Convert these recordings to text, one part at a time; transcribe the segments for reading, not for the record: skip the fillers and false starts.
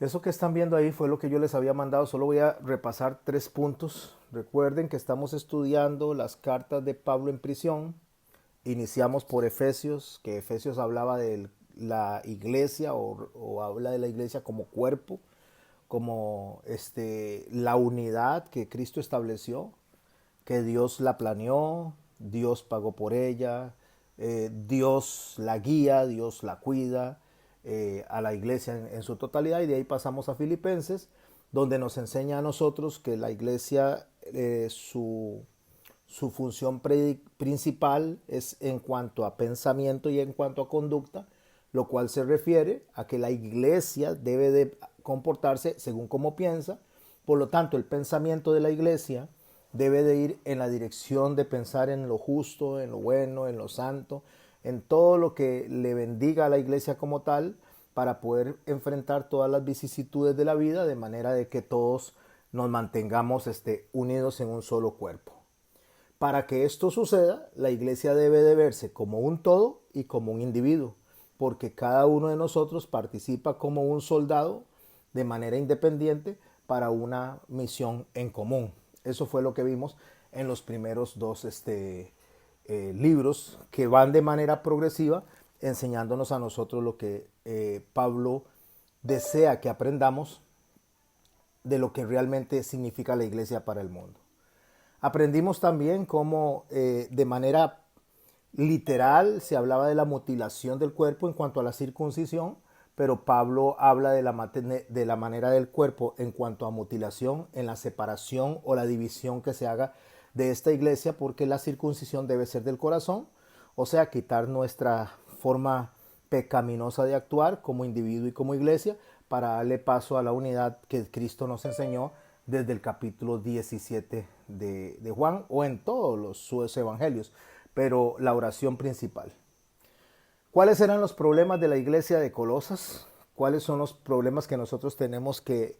Eso que están viendo ahí fue lo que yo les había mandado. Solo voy a repasar 3 puntos. Recuerden que estamos estudiando las cartas de Pablo en prisión. Iniciamos por Efesios, que Efesios hablaba de la iglesia o habla de la iglesia como cuerpo, como la unidad que Cristo estableció, que Dios la planeó, Dios pagó por ella, Dios la guía, Dios la cuida, a la iglesia en su totalidad. Y de ahí pasamos a Filipenses, donde nos enseña a nosotros que la iglesia, su función principal es en cuanto a pensamiento y en cuanto a conducta, lo cual se refiere a que la iglesia debe de comportarse según cómo piensa. Por lo tanto, el pensamiento de la iglesia debe de ir en la dirección de pensar en lo justo, en lo bueno, en lo santo, en todo lo que le bendiga a la iglesia como tal, para poder enfrentar todas las vicisitudes de la vida, de manera de que todos nos mantengamos unidos en un solo cuerpo. Para que esto suceda, la iglesia debe de verse como un todo y como un individuo, porque cada uno de nosotros participa como un soldado de manera independiente para una misión en común. Eso fue lo que vimos en los primeros dos libros, que van de manera progresiva enseñándonos a nosotros lo que Pablo desea que aprendamos de lo que realmente significa la iglesia para el mundo. Aprendimos también cómo de manera literal se hablaba de la mutilación del cuerpo en cuanto a la circuncisión, pero Pablo habla de la manera del cuerpo en cuanto a mutilación, en la separación o la división que se haga de esta iglesia, porque la circuncisión debe ser del corazón, o sea, quitar nuestra forma pecaminosa de actuar como individuo y como iglesia, para darle paso a la unidad que Cristo nos enseñó desde el capítulo 17 de Juan, o en todos sus evangelios, pero la oración principal. ¿Cuáles eran los problemas de la iglesia de Colosas? ¿Cuáles son los problemas que nosotros tenemos que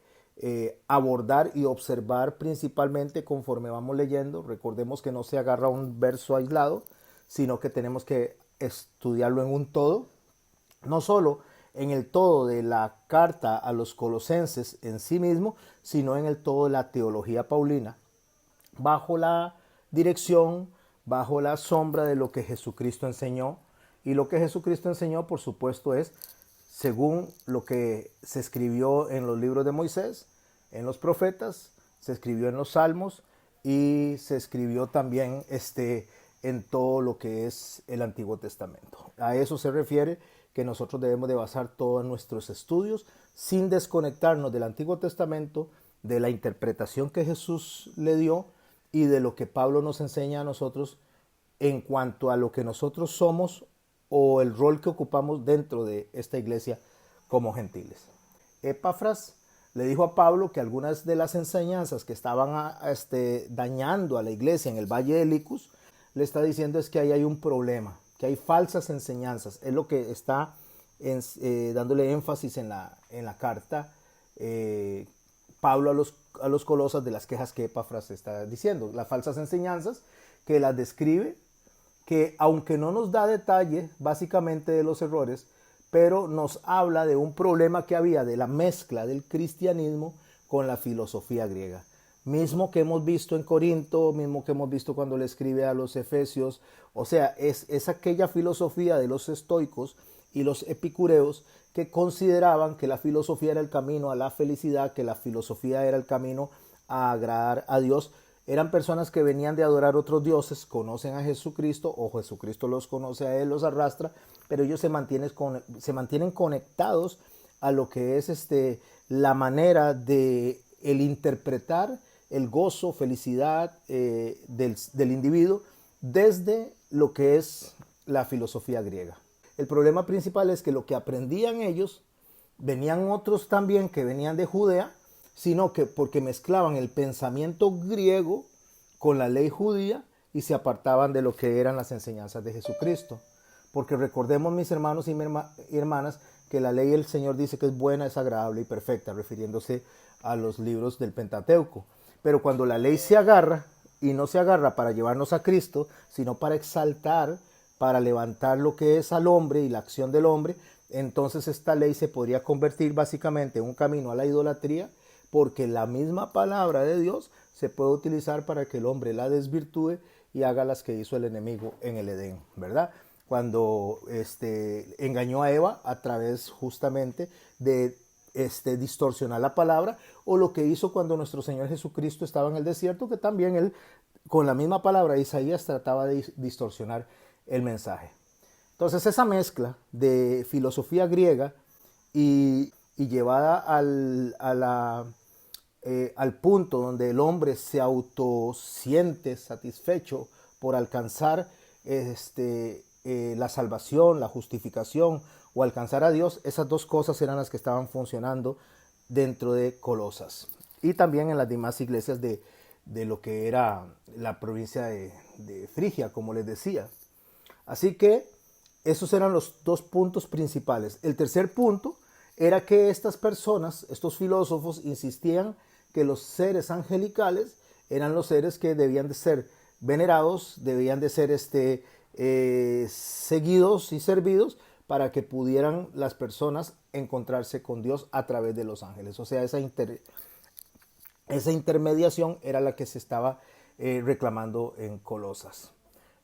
abordar y observar principalmente conforme vamos leyendo? Recordemos que no se agarra un verso aislado, sino que tenemos que estudiarlo en un todo. No solo en el todo de la carta a los colosenses en sí mismo, sino en el todo de la teología paulina, bajo la dirección, bajo la sombra de lo que Jesucristo enseñó. Y lo que Jesucristo enseñó, por supuesto, es según lo que se escribió en los libros de Moisés, en los profetas, se escribió en los salmos y se escribió también en todo lo que es el Antiguo Testamento. A eso se refiere que nosotros debemos de basar todos nuestros estudios sin desconectarnos del Antiguo Testamento, de la interpretación que Jesús le dio y de lo que Pablo nos enseña a nosotros en cuanto a lo que nosotros somos o el rol que ocupamos dentro de esta iglesia como gentiles. Epafras le dijo a Pablo que algunas de las enseñanzas que estaban dañando a la iglesia en el valle de Licus, le está diciendo es que ahí hay un problema, que hay falsas enseñanzas. Es lo que está dándole énfasis en la carta Pablo a los Colosas, de las quejas que Epafras está diciendo. Las falsas enseñanzas que las describe, que aunque no nos da detalle básicamente de los errores, pero nos habla de un problema que había de la mezcla del cristianismo con la filosofía griega. Mismo que hemos visto en Corinto, mismo que hemos visto cuando le escribe a los Efesios. O sea, es aquella filosofía de los estoicos y los epicureos que consideraban que la filosofía era el camino a la felicidad, que la filosofía era el camino a agradar a Dios. Eran personas que venían de adorar otros dioses, conocen a Jesucristo o Jesucristo los conoce a él, los arrastra, pero ellos se mantienen conectados a lo que es la manera de el interpretar el gozo, felicidad del individuo desde lo que es la filosofía griega. El problema principal es que lo que aprendían ellos, venían otros también que venían de Judea, sino que porque mezclaban el pensamiento griego con la ley judía y se apartaban de lo que eran las enseñanzas de Jesucristo. Porque recordemos, mis hermanos y hermanas, que la ley del Señor dice que es buena, es agradable y perfecta, refiriéndose a los libros del Pentateuco. Pero cuando la ley se agarra, y no se agarra para llevarnos a Cristo, sino para exaltar, para levantar lo que es al hombre y la acción del hombre, entonces esta ley se podría convertir básicamente en un camino a la idolatría, porque la misma palabra de Dios se puede utilizar para que el hombre la desvirtúe y haga las que hizo el enemigo en el Edén, ¿verdad? Cuando engañó a Eva a través justamente de distorsionar la palabra, o lo que hizo cuando nuestro Señor Jesucristo estaba en el desierto, que también él con la misma palabra de Isaías trataba de distorsionar el mensaje. Entonces esa mezcla de filosofía griega y llevada al punto donde el hombre se autosiente satisfecho por alcanzar la salvación, la justificación o alcanzar a Dios, esas dos cosas eran las que estaban funcionando dentro de Colosas y también en las demás iglesias de lo que era la provincia de Frigia, como les decía. Así que esos eran los dos puntos principales. El tercer punto era que estas personas, estos filósofos, insistían que los seres angelicales eran los seres que debían de ser venerados, debían de ser seguidos y servidos para que pudieran las personas encontrarse con Dios a través de los ángeles. O sea, esa intermediación era la que se estaba reclamando en Colosas.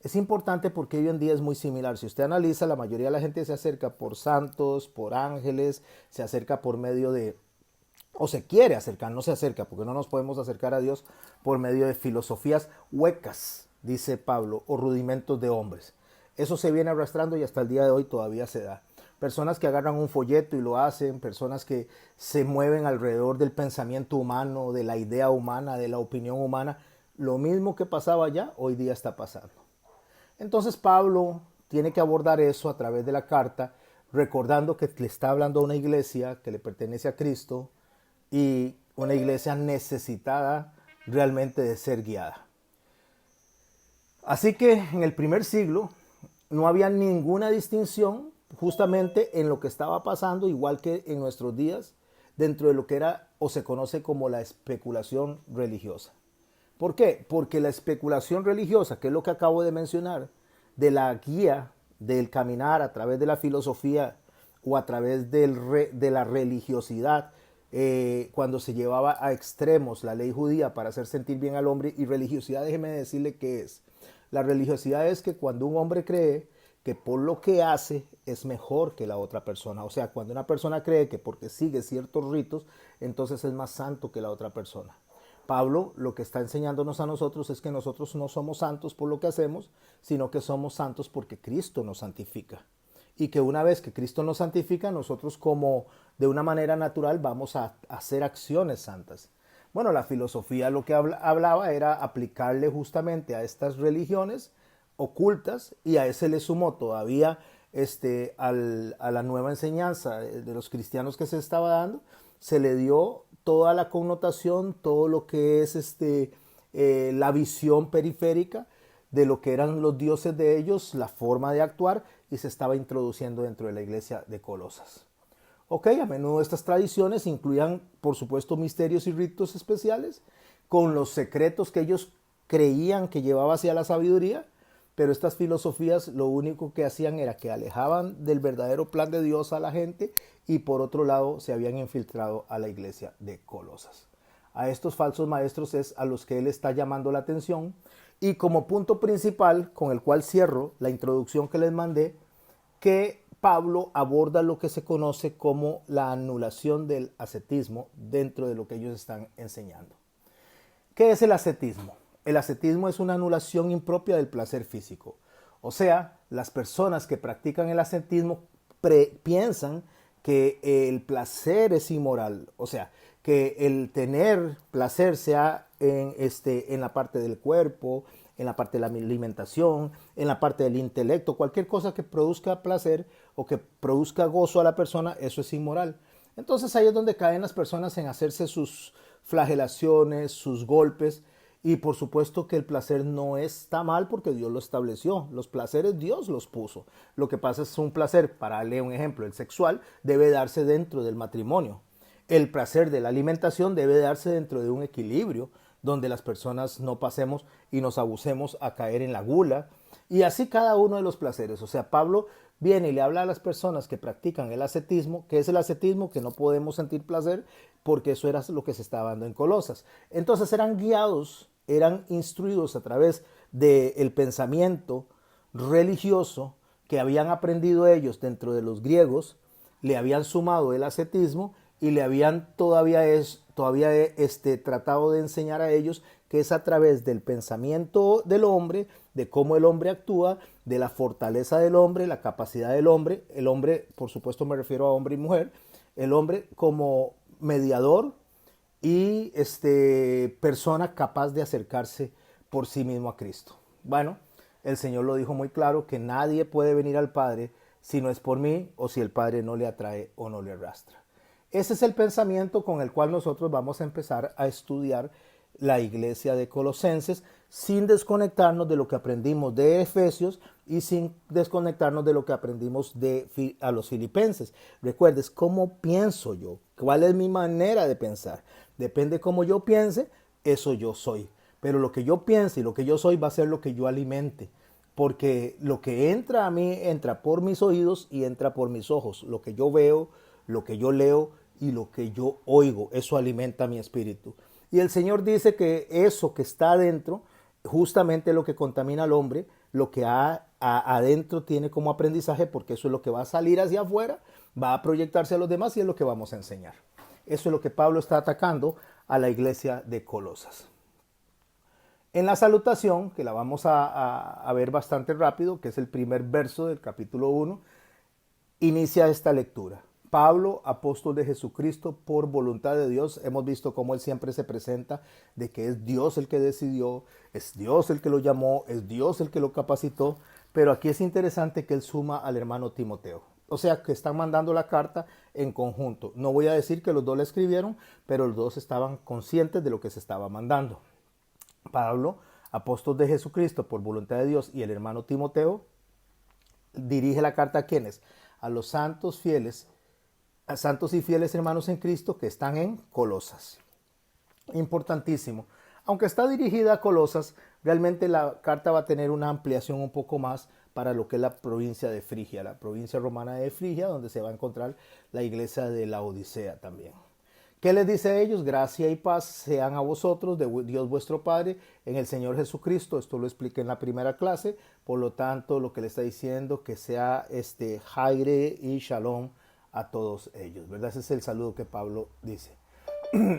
Es importante porque hoy en día es muy similar. Si usted analiza, la mayoría de la gente se acerca por santos, por ángeles, se acerca por medio de, o se quiere acercar, no se acerca, porque no nos podemos acercar a Dios por medio de filosofías huecas, dice Pablo, o rudimentos de hombres. Eso se viene arrastrando y hasta el día de hoy todavía se da. Personas que agarran un folleto y lo hacen, personas que se mueven alrededor del pensamiento humano, de la idea humana, de la opinión humana. Lo mismo que pasaba allá, hoy día está pasando. Entonces Pablo tiene que abordar eso a través de la carta, recordando que le está hablando a una iglesia que le pertenece a Cristo y una iglesia necesitada realmente de ser guiada. Así que en el primer siglo no había ninguna distinción justamente en lo que estaba pasando, igual que en nuestros días, dentro de lo que era o se conoce como la especulación religiosa. ¿Por qué? Porque la especulación religiosa, que es lo que acabo de mencionar, de la guía del caminar a través de la filosofía o a través de la religiosidad, cuando se llevaba a extremos la ley judía para hacer sentir bien al hombre, y religiosidad, déjeme decirle qué es. La religiosidad es que cuando un hombre cree que por lo que hace es mejor que la otra persona, o sea, cuando una persona cree que porque sigue ciertos ritos, entonces es más santo que la otra persona. Pablo lo que está enseñándonos a nosotros es que nosotros no somos santos por lo que hacemos, sino que somos santos porque Cristo nos santifica. Y que una vez que Cristo nos santifica, nosotros como de una manera natural vamos a hacer acciones santas. Bueno, la filosofía lo que hablaba era aplicarle justamente a estas religiones ocultas, y a ese le sumó todavía a la nueva enseñanza de los cristianos que se estaba dando, se le dio toda la connotación, todo lo que es la visión periférica de lo que eran los dioses de ellos, la forma de actuar, y se estaba introduciendo dentro de la iglesia de Colosas. Ok, a menudo estas tradiciones incluían, por supuesto, misterios y ritos especiales, con los secretos que ellos creían que llevaba hacia la sabiduría, pero estas filosofías lo único que hacían era que alejaban del verdadero plan de Dios a la gente, y por otro lado se habían infiltrado a la iglesia de Colosas. A estos falsos maestros es a los que él está llamando la atención, y como punto principal con el cual cierro la introducción que les mandé, que Pablo aborda lo que se conoce como la anulación del ascetismo dentro de lo que ellos están enseñando. ¿Qué es el ascetismo? El ascetismo es una anulación impropia del placer físico. O sea, las personas que practican el ascetismo piensan que el placer es inmoral. O sea, que el tener placer sea en la parte del cuerpo, en la parte de la alimentación, en la parte del intelecto, cualquier cosa que produzca placer o que produzca gozo a la persona, eso es inmoral. Entonces ahí es donde caen las personas en hacerse sus flagelaciones, sus golpes. Y por supuesto que el placer no está mal porque Dios lo estableció. Los placeres Dios los puso. Lo que pasa es un placer, para darle un ejemplo, el sexual debe darse dentro del matrimonio. El placer de la alimentación debe darse dentro de un equilibrio donde las personas no pasemos y nos abusemos a caer en la gula. Y así cada uno de los placeres. O sea, Pablo viene y le habla a las personas que practican el ascetismo, que es el ascetismo, que no podemos sentir placer, porque eso era lo que se estaba dando en Colosas. Entonces eran guiados, eran instruidos a través del pensamiento religioso que habían aprendido ellos dentro de los griegos, le habían sumado el ascetismo y le habían todavía tratado de enseñar a ellos que es a través del pensamiento del hombre, de cómo el hombre actúa, de la fortaleza del hombre, la capacidad del hombre, el hombre, por supuesto me refiero a hombre y mujer, el hombre como mediador y persona capaz de acercarse por sí mismo a Cristo. Bueno, el Señor lo dijo muy claro, que nadie puede venir al Padre si no es por mí o si el Padre no le atrae o no le arrastra. Ese es el pensamiento con el cual nosotros vamos a empezar a estudiar la iglesia de Colosenses, sin desconectarnos de lo que aprendimos de Efesios y sin desconectarnos de lo que aprendimos a los filipenses. Recuerdes, ¿cómo pienso yo? ¿Cuál es mi manera de pensar? Depende cómo yo piense, eso yo soy. Pero lo que yo piense y lo que yo soy va a ser lo que yo alimente. Porque lo que entra a mí entra por mis oídos y entra por mis ojos. Lo que yo veo, lo que yo leo y lo que yo oigo, eso alimenta mi espíritu. Y el Señor dice que eso que está adentro, justamente lo que contamina al hombre, lo que adentro tiene como aprendizaje, porque eso es lo que va a salir hacia afuera, va a proyectarse a los demás y es lo que vamos a enseñar. Eso es lo que Pablo está atacando a la iglesia de Colosas. En la salutación, que la vamos a ver bastante rápido, que es el primer verso del capítulo 1, inicia esta lectura. Pablo, apóstol de Jesucristo por voluntad de Dios. Hemos visto cómo él siempre se presenta de que es Dios el que decidió, es Dios el que lo llamó, es Dios el que lo capacitó. Pero aquí es interesante que él suma al hermano Timoteo. O sea que están mandando la carta en conjunto. No voy a decir que los dos la escribieron, pero los dos estaban conscientes de lo que se estaba mandando. Pablo, apóstol de Jesucristo por voluntad de Dios, y el hermano Timoteo dirige la carta a quienes, a los santos fieles, a santos y fieles hermanos en Cristo que están en Colosas. Importantísimo. Aunque está dirigida a Colosas, realmente la carta va a tener una ampliación un poco más para lo que es la provincia de Frigia, la provincia romana de Frigia, donde se va a encontrar la iglesia de la Odisea también. ¿Qué les dice a ellos? Gracia y paz sean a vosotros, de Dios vuestro Padre, en el Señor Jesucristo. Esto lo expliqué en la primera clase. Por lo tanto, lo que le está diciendo, que sea Jaire y Shalom a todos ellos, ¿verdad? Ese es el saludo que Pablo dice.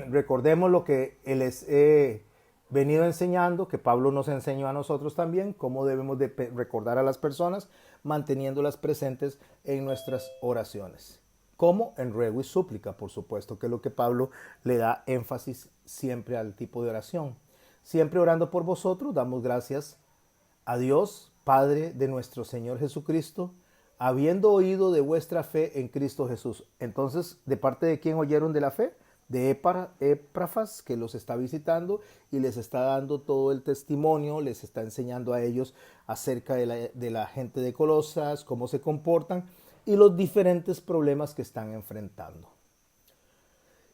Recordemos lo que les he venido enseñando, que Pablo nos enseñó a nosotros también, cómo debemos de recordar a las personas, manteniéndolas presentes en nuestras oraciones. Como en ruego y súplica, por supuesto, que es lo que Pablo le da énfasis siempre al tipo de oración. Siempre orando por vosotros, damos gracias a Dios, Padre de nuestro Señor Jesucristo, habiendo oído de vuestra fe en Cristo Jesús. Entonces, ¿de parte de quién oyeron de la fe? De Epafras, que los está visitando y les está dando todo el testimonio, les está enseñando a ellos acerca de la gente de Colosas, cómo se comportan y los diferentes problemas que están enfrentando.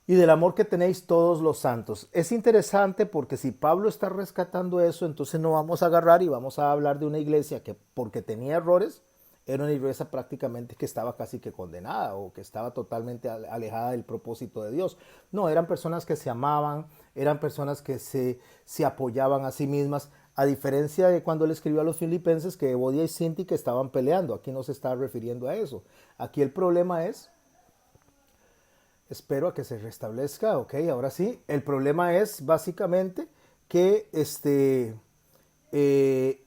Y del amor que tenéis todos los santos. Es interesante porque si Pablo está rescatando eso, entonces no vamos a agarrar y vamos a hablar de una iglesia que, porque tenía errores, era una iglesia prácticamente que estaba casi que condenada o que estaba totalmente alejada del propósito de Dios. No, eran personas que se amaban, eran personas que se apoyaban a sí mismas, a diferencia de cuando él escribió a los filipenses que Evodia y Sinti que estaban peleando. Aquí no se está refiriendo a eso. Aquí el problema es, espero a que se restablezca, ok, ahora sí, el problema es básicamente que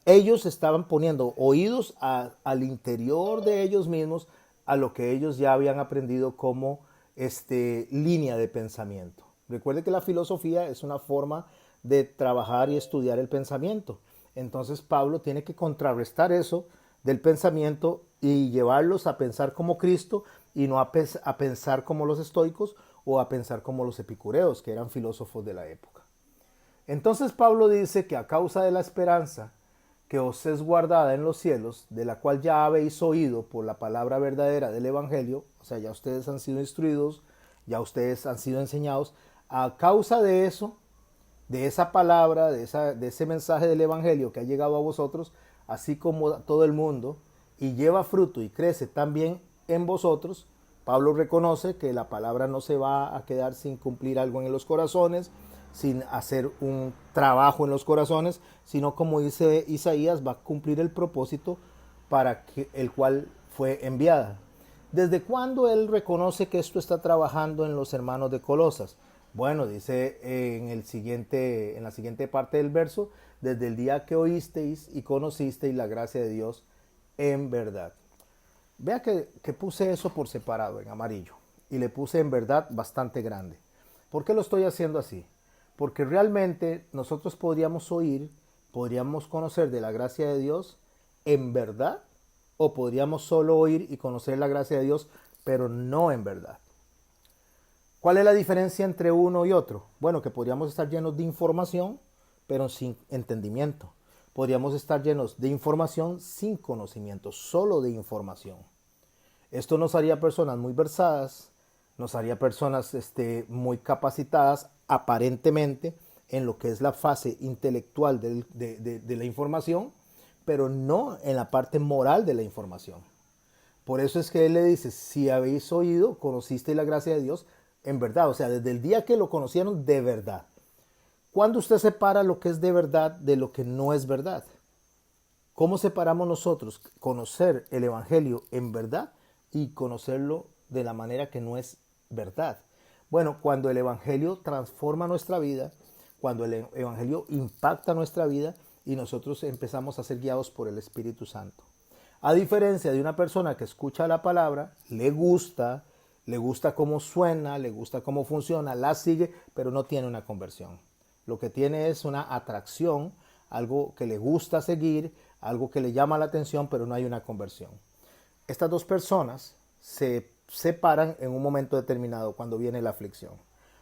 ellos estaban poniendo oídos al interior de ellos mismos a lo que ellos ya habían aprendido como línea de pensamiento. Recuerde que la filosofía es una forma de trabajar y estudiar el pensamiento. Entonces Pablo tiene que contrarrestar eso del pensamiento y llevarlos a pensar como Cristo y no a pensar como los estoicos o a pensar como los epicureos, que eran filósofos de la época. Entonces Pablo dice que a causa de la esperanza que os es guardada en los cielos, de la cual ya habéis oído por la palabra verdadera del Evangelio, o sea, ya ustedes han sido instruidos, ya ustedes han sido enseñados, a causa de eso, de esa palabra, de ese mensaje del Evangelio que ha llegado a vosotros, así como a todo el mundo, y lleva fruto y crece también en vosotros, Pablo reconoce que la palabra no se va a quedar sin cumplir algo en los corazones, sin hacer un trabajo en los corazones, sino como dice Isaías, va a cumplir el propósito para el cual fue enviada. ¿Desde cuándo él reconoce que esto está trabajando en los hermanos de Colosas? Bueno, dice en la siguiente parte del verso, desde el día que oísteis y conocisteis la gracia de Dios en verdad. Vea que puse eso por separado en amarillo y le puse en verdad bastante grande. ¿Por qué lo estoy haciendo así? Porque realmente nosotros podríamos oír, podríamos conocer de la gracia de Dios en verdad, o podríamos solo oír y conocer la gracia de Dios, pero no en verdad. ¿Cuál es la diferencia entre uno y otro? Bueno, que podríamos estar llenos de información, pero sin entendimiento. Podríamos estar llenos de información sin conocimiento, solo de información. Esto nos haría personas muy versadas, nos haría personas muy capacitadas aparentemente en lo que es la fase intelectual de la información, pero no en la parte moral de la información. Por eso es que él le dice, si habéis oído, conocisteis la gracia de Dios en verdad, o sea, desde el día que lo conocieron de verdad. ¿Cuándo usted separa lo que es de verdad de lo que no es verdad? ¿Cómo separamos nosotros conocer el Evangelio en verdad y conocerlo de la manera que no es verdad? Bueno, cuando el Evangelio transforma nuestra vida, cuando el Evangelio impacta nuestra vida y nosotros empezamos a ser guiados por el Espíritu Santo. A diferencia de una persona que escucha la palabra, le gusta cómo suena, le gusta cómo funciona, la sigue, pero no tiene una conversión. Lo que tiene es una atracción, algo que le gusta seguir, algo que le llama la atención, pero no hay una conversión. Estas dos personas se separan en un momento determinado cuando viene la aflicción.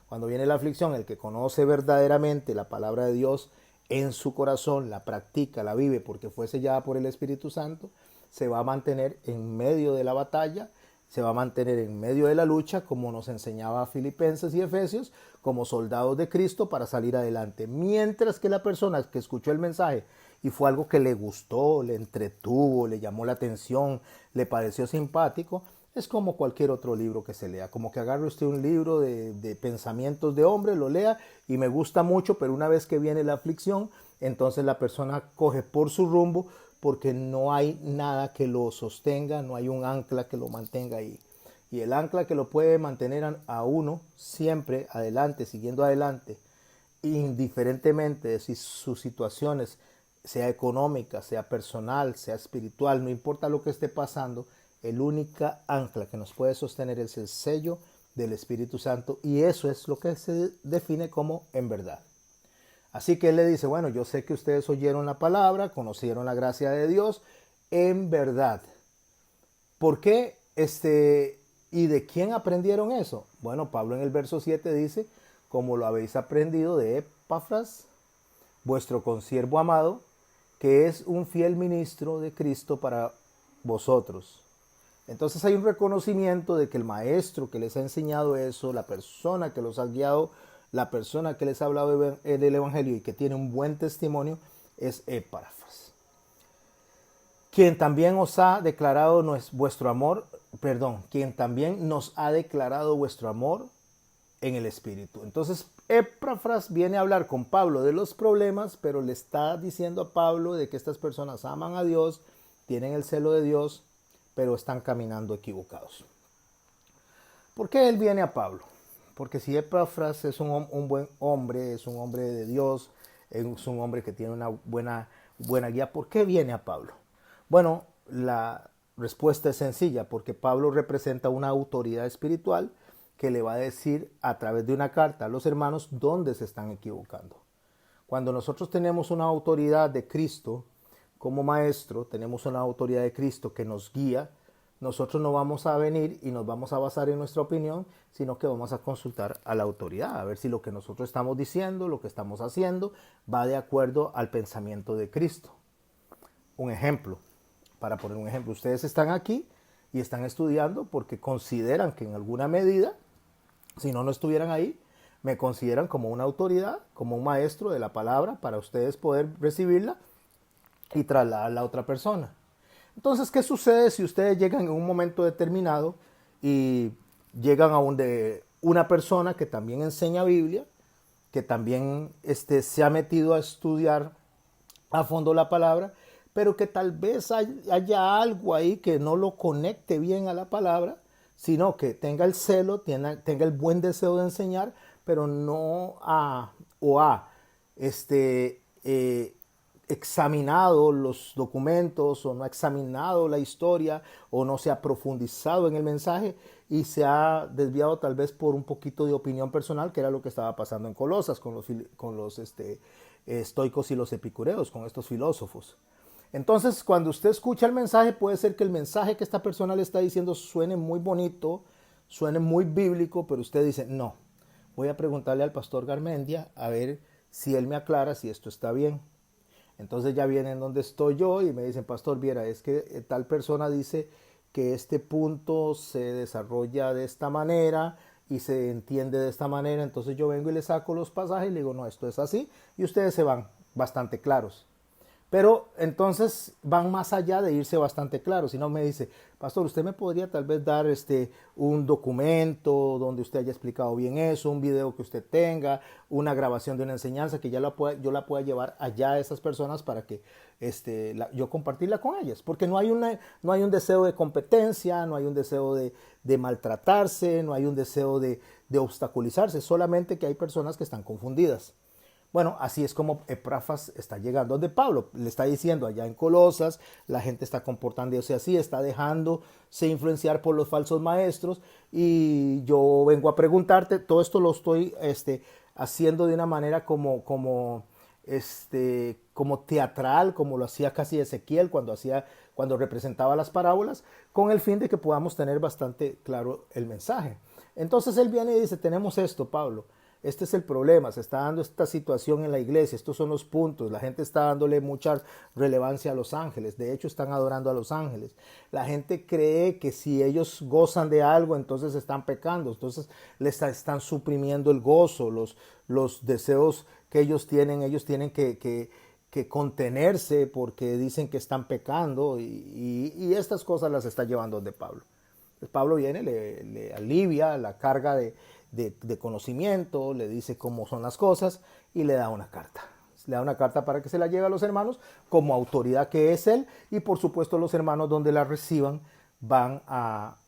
Cuando viene la aflicción, el que conoce verdaderamente la palabra de Dios en su corazón, la practica, la vive porque fue sellada por el Espíritu Santo, se va a mantener en medio de la batalla, se va a mantener en medio de la lucha, como nos enseñaba Filipenses y Efesios, como soldados de Cristo para salir adelante. Mientras que la persona que escuchó el mensaje y fue algo que le gustó, le entretuvo, le llamó la atención, le pareció simpático, es como cualquier otro libro que se lea. Como que agarre usted un libro de pensamientos de hombre, lo lea y me gusta mucho, pero una vez que viene la aflicción, entonces la persona coge por su rumbo, porque no hay nada que lo sostenga, no hay un ancla que lo mantenga ahí. Y el ancla que lo puede mantener a uno siempre adelante, siguiendo adelante, indiferentemente de si sus situaciones, sea económica, sea personal, sea espiritual, no importa lo que esté pasando, el única ancla que nos puede sostener es el sello del Espíritu Santo, y eso es lo que se define como en verdad. Así que él le dice, bueno, yo sé que ustedes oyeron la palabra, conocieron la gracia de Dios, en verdad. ¿Por qué? ¿Y de quién aprendieron eso? Bueno, Pablo en el verso 7 dice, como lo habéis aprendido de Epafras, vuestro consiervo amado, que es un fiel ministro de Cristo para vosotros. Entonces hay un reconocimiento de que el maestro que les ha enseñado eso, la persona que los ha guiado, la persona que les ha hablado del Evangelio y que tiene un buen testimonio es Epafras, quien también os ha declarado vuestro amor, quien también nos ha declarado vuestro amor en el Espíritu. Entonces Epafras viene a hablar con Pablo de los problemas, pero le está diciendo a Pablo de que estas personas aman a Dios, tienen el celo de Dios, pero están caminando equivocados. ¿Por qué él viene a Pablo? Porque si Epafras es un buen hombre, es un hombre de Dios, es un hombre que tiene una buena guía, ¿por qué viene a Pablo? Bueno, la respuesta es sencilla, porque Pablo representa una autoridad espiritual que le va a decir a través de una carta a los hermanos dónde se están equivocando. Cuando nosotros tenemos una autoridad de Cristo como maestro, tenemos una autoridad de Cristo que nos guía, nosotros no vamos a venir y nos vamos a basar en nuestra opinión, sino que vamos a consultar a la autoridad, a ver si lo que nosotros estamos diciendo, lo que estamos haciendo, va de acuerdo al pensamiento de Cristo. Un ejemplo, para poner un ejemplo, ustedes están aquí y están estudiando porque consideran que en alguna medida, si no estuvieran ahí, me consideran como una autoridad, como un maestro de la palabra para ustedes poder recibirla y trasladarla a otra persona. Entonces, ¿qué sucede si ustedes llegan en un momento determinado y llegan a una persona que también enseña Biblia, que también se ha metido a estudiar a fondo la palabra, pero que tal vez haya algo ahí que no lo conecte bien a la palabra, sino que tenga el celo, tenga el buen deseo de enseñar, pero no ha examinado los documentos o no ha examinado la historia o no se ha profundizado en el mensaje y se ha desviado tal vez por un poquito de opinión personal, que era lo que estaba pasando en Colosas con los estoicos y los epicureos, con estos filósofos. Entonces, cuando usted escucha el mensaje, puede ser que el mensaje que esta persona le está diciendo suene muy bonito, suene muy bíblico, pero usted dice, no, voy a preguntarle al pastor Garmendia a ver si él me aclara si esto está bien. Entonces ya vienen donde estoy yo y me dicen, pastor, viera, es que tal persona dice que este punto se desarrolla de esta manera y se entiende de esta manera. Entonces yo vengo y le saco los pasajes y le digo, no, esto es así, y ustedes se van bastante claros. Pero entonces van más allá de irse bastante claros. Si no, me dice, pastor, usted me podría tal vez dar un documento donde usted haya explicado bien eso, un video que usted tenga, una grabación de una enseñanza que yo la pueda llevar allá a esas personas para que yo compartirla con ellas. Porque no hay un deseo de competencia, no hay un deseo de maltratarse, no hay un deseo de obstaculizarse, solamente que hay personas que están confundidas. Bueno, así es como Epafras está llegando donde Pablo. Le está diciendo allá en Colosas, la gente está comportándose así, está dejándose influenciar por los falsos maestros. Y yo vengo a preguntarte, todo esto lo estoy haciendo de una manera como teatral, como lo hacía casi Ezequiel cuando representaba las parábolas, con el fin de que podamos tener bastante claro el mensaje. Entonces él viene y dice, tenemos esto, Pablo. Este es el problema, se está dando esta situación en la iglesia, estos son los puntos, la gente está dándole mucha relevancia a los ángeles, de hecho están adorando a los ángeles. La gente cree que si ellos gozan de algo, entonces están pecando, entonces les están suprimiendo el gozo, los deseos que ellos tienen que contenerse porque dicen que están pecando y estas cosas las está llevando de Pablo. Pablo viene, le alivia la carga de conocimiento, le dice cómo son las cosas y le da una carta. Le da una carta para que se la lleve a los hermanos como autoridad que es él y por supuesto los hermanos donde la reciban van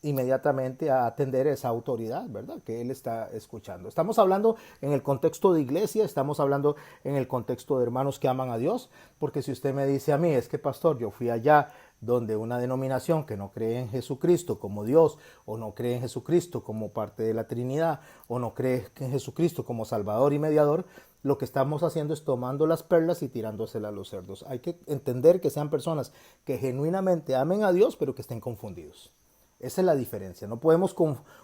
inmediatamente a atender esa autoridad, ¿verdad? Que él está escuchando. Estamos hablando en el contexto de iglesia, estamos hablando en el contexto de hermanos que aman a Dios, porque si usted me dice a mí, es que pastor, yo fui allá donde una denominación que no cree en Jesucristo como Dios, o no cree en Jesucristo como parte de la Trinidad, o no cree en Jesucristo como Salvador y Mediador, lo que estamos haciendo es tomando las perlas y tirándoselas a los cerdos. Hay que entender que sean personas que genuinamente amen a Dios, pero que estén confundidos. Esa es la diferencia. No podemos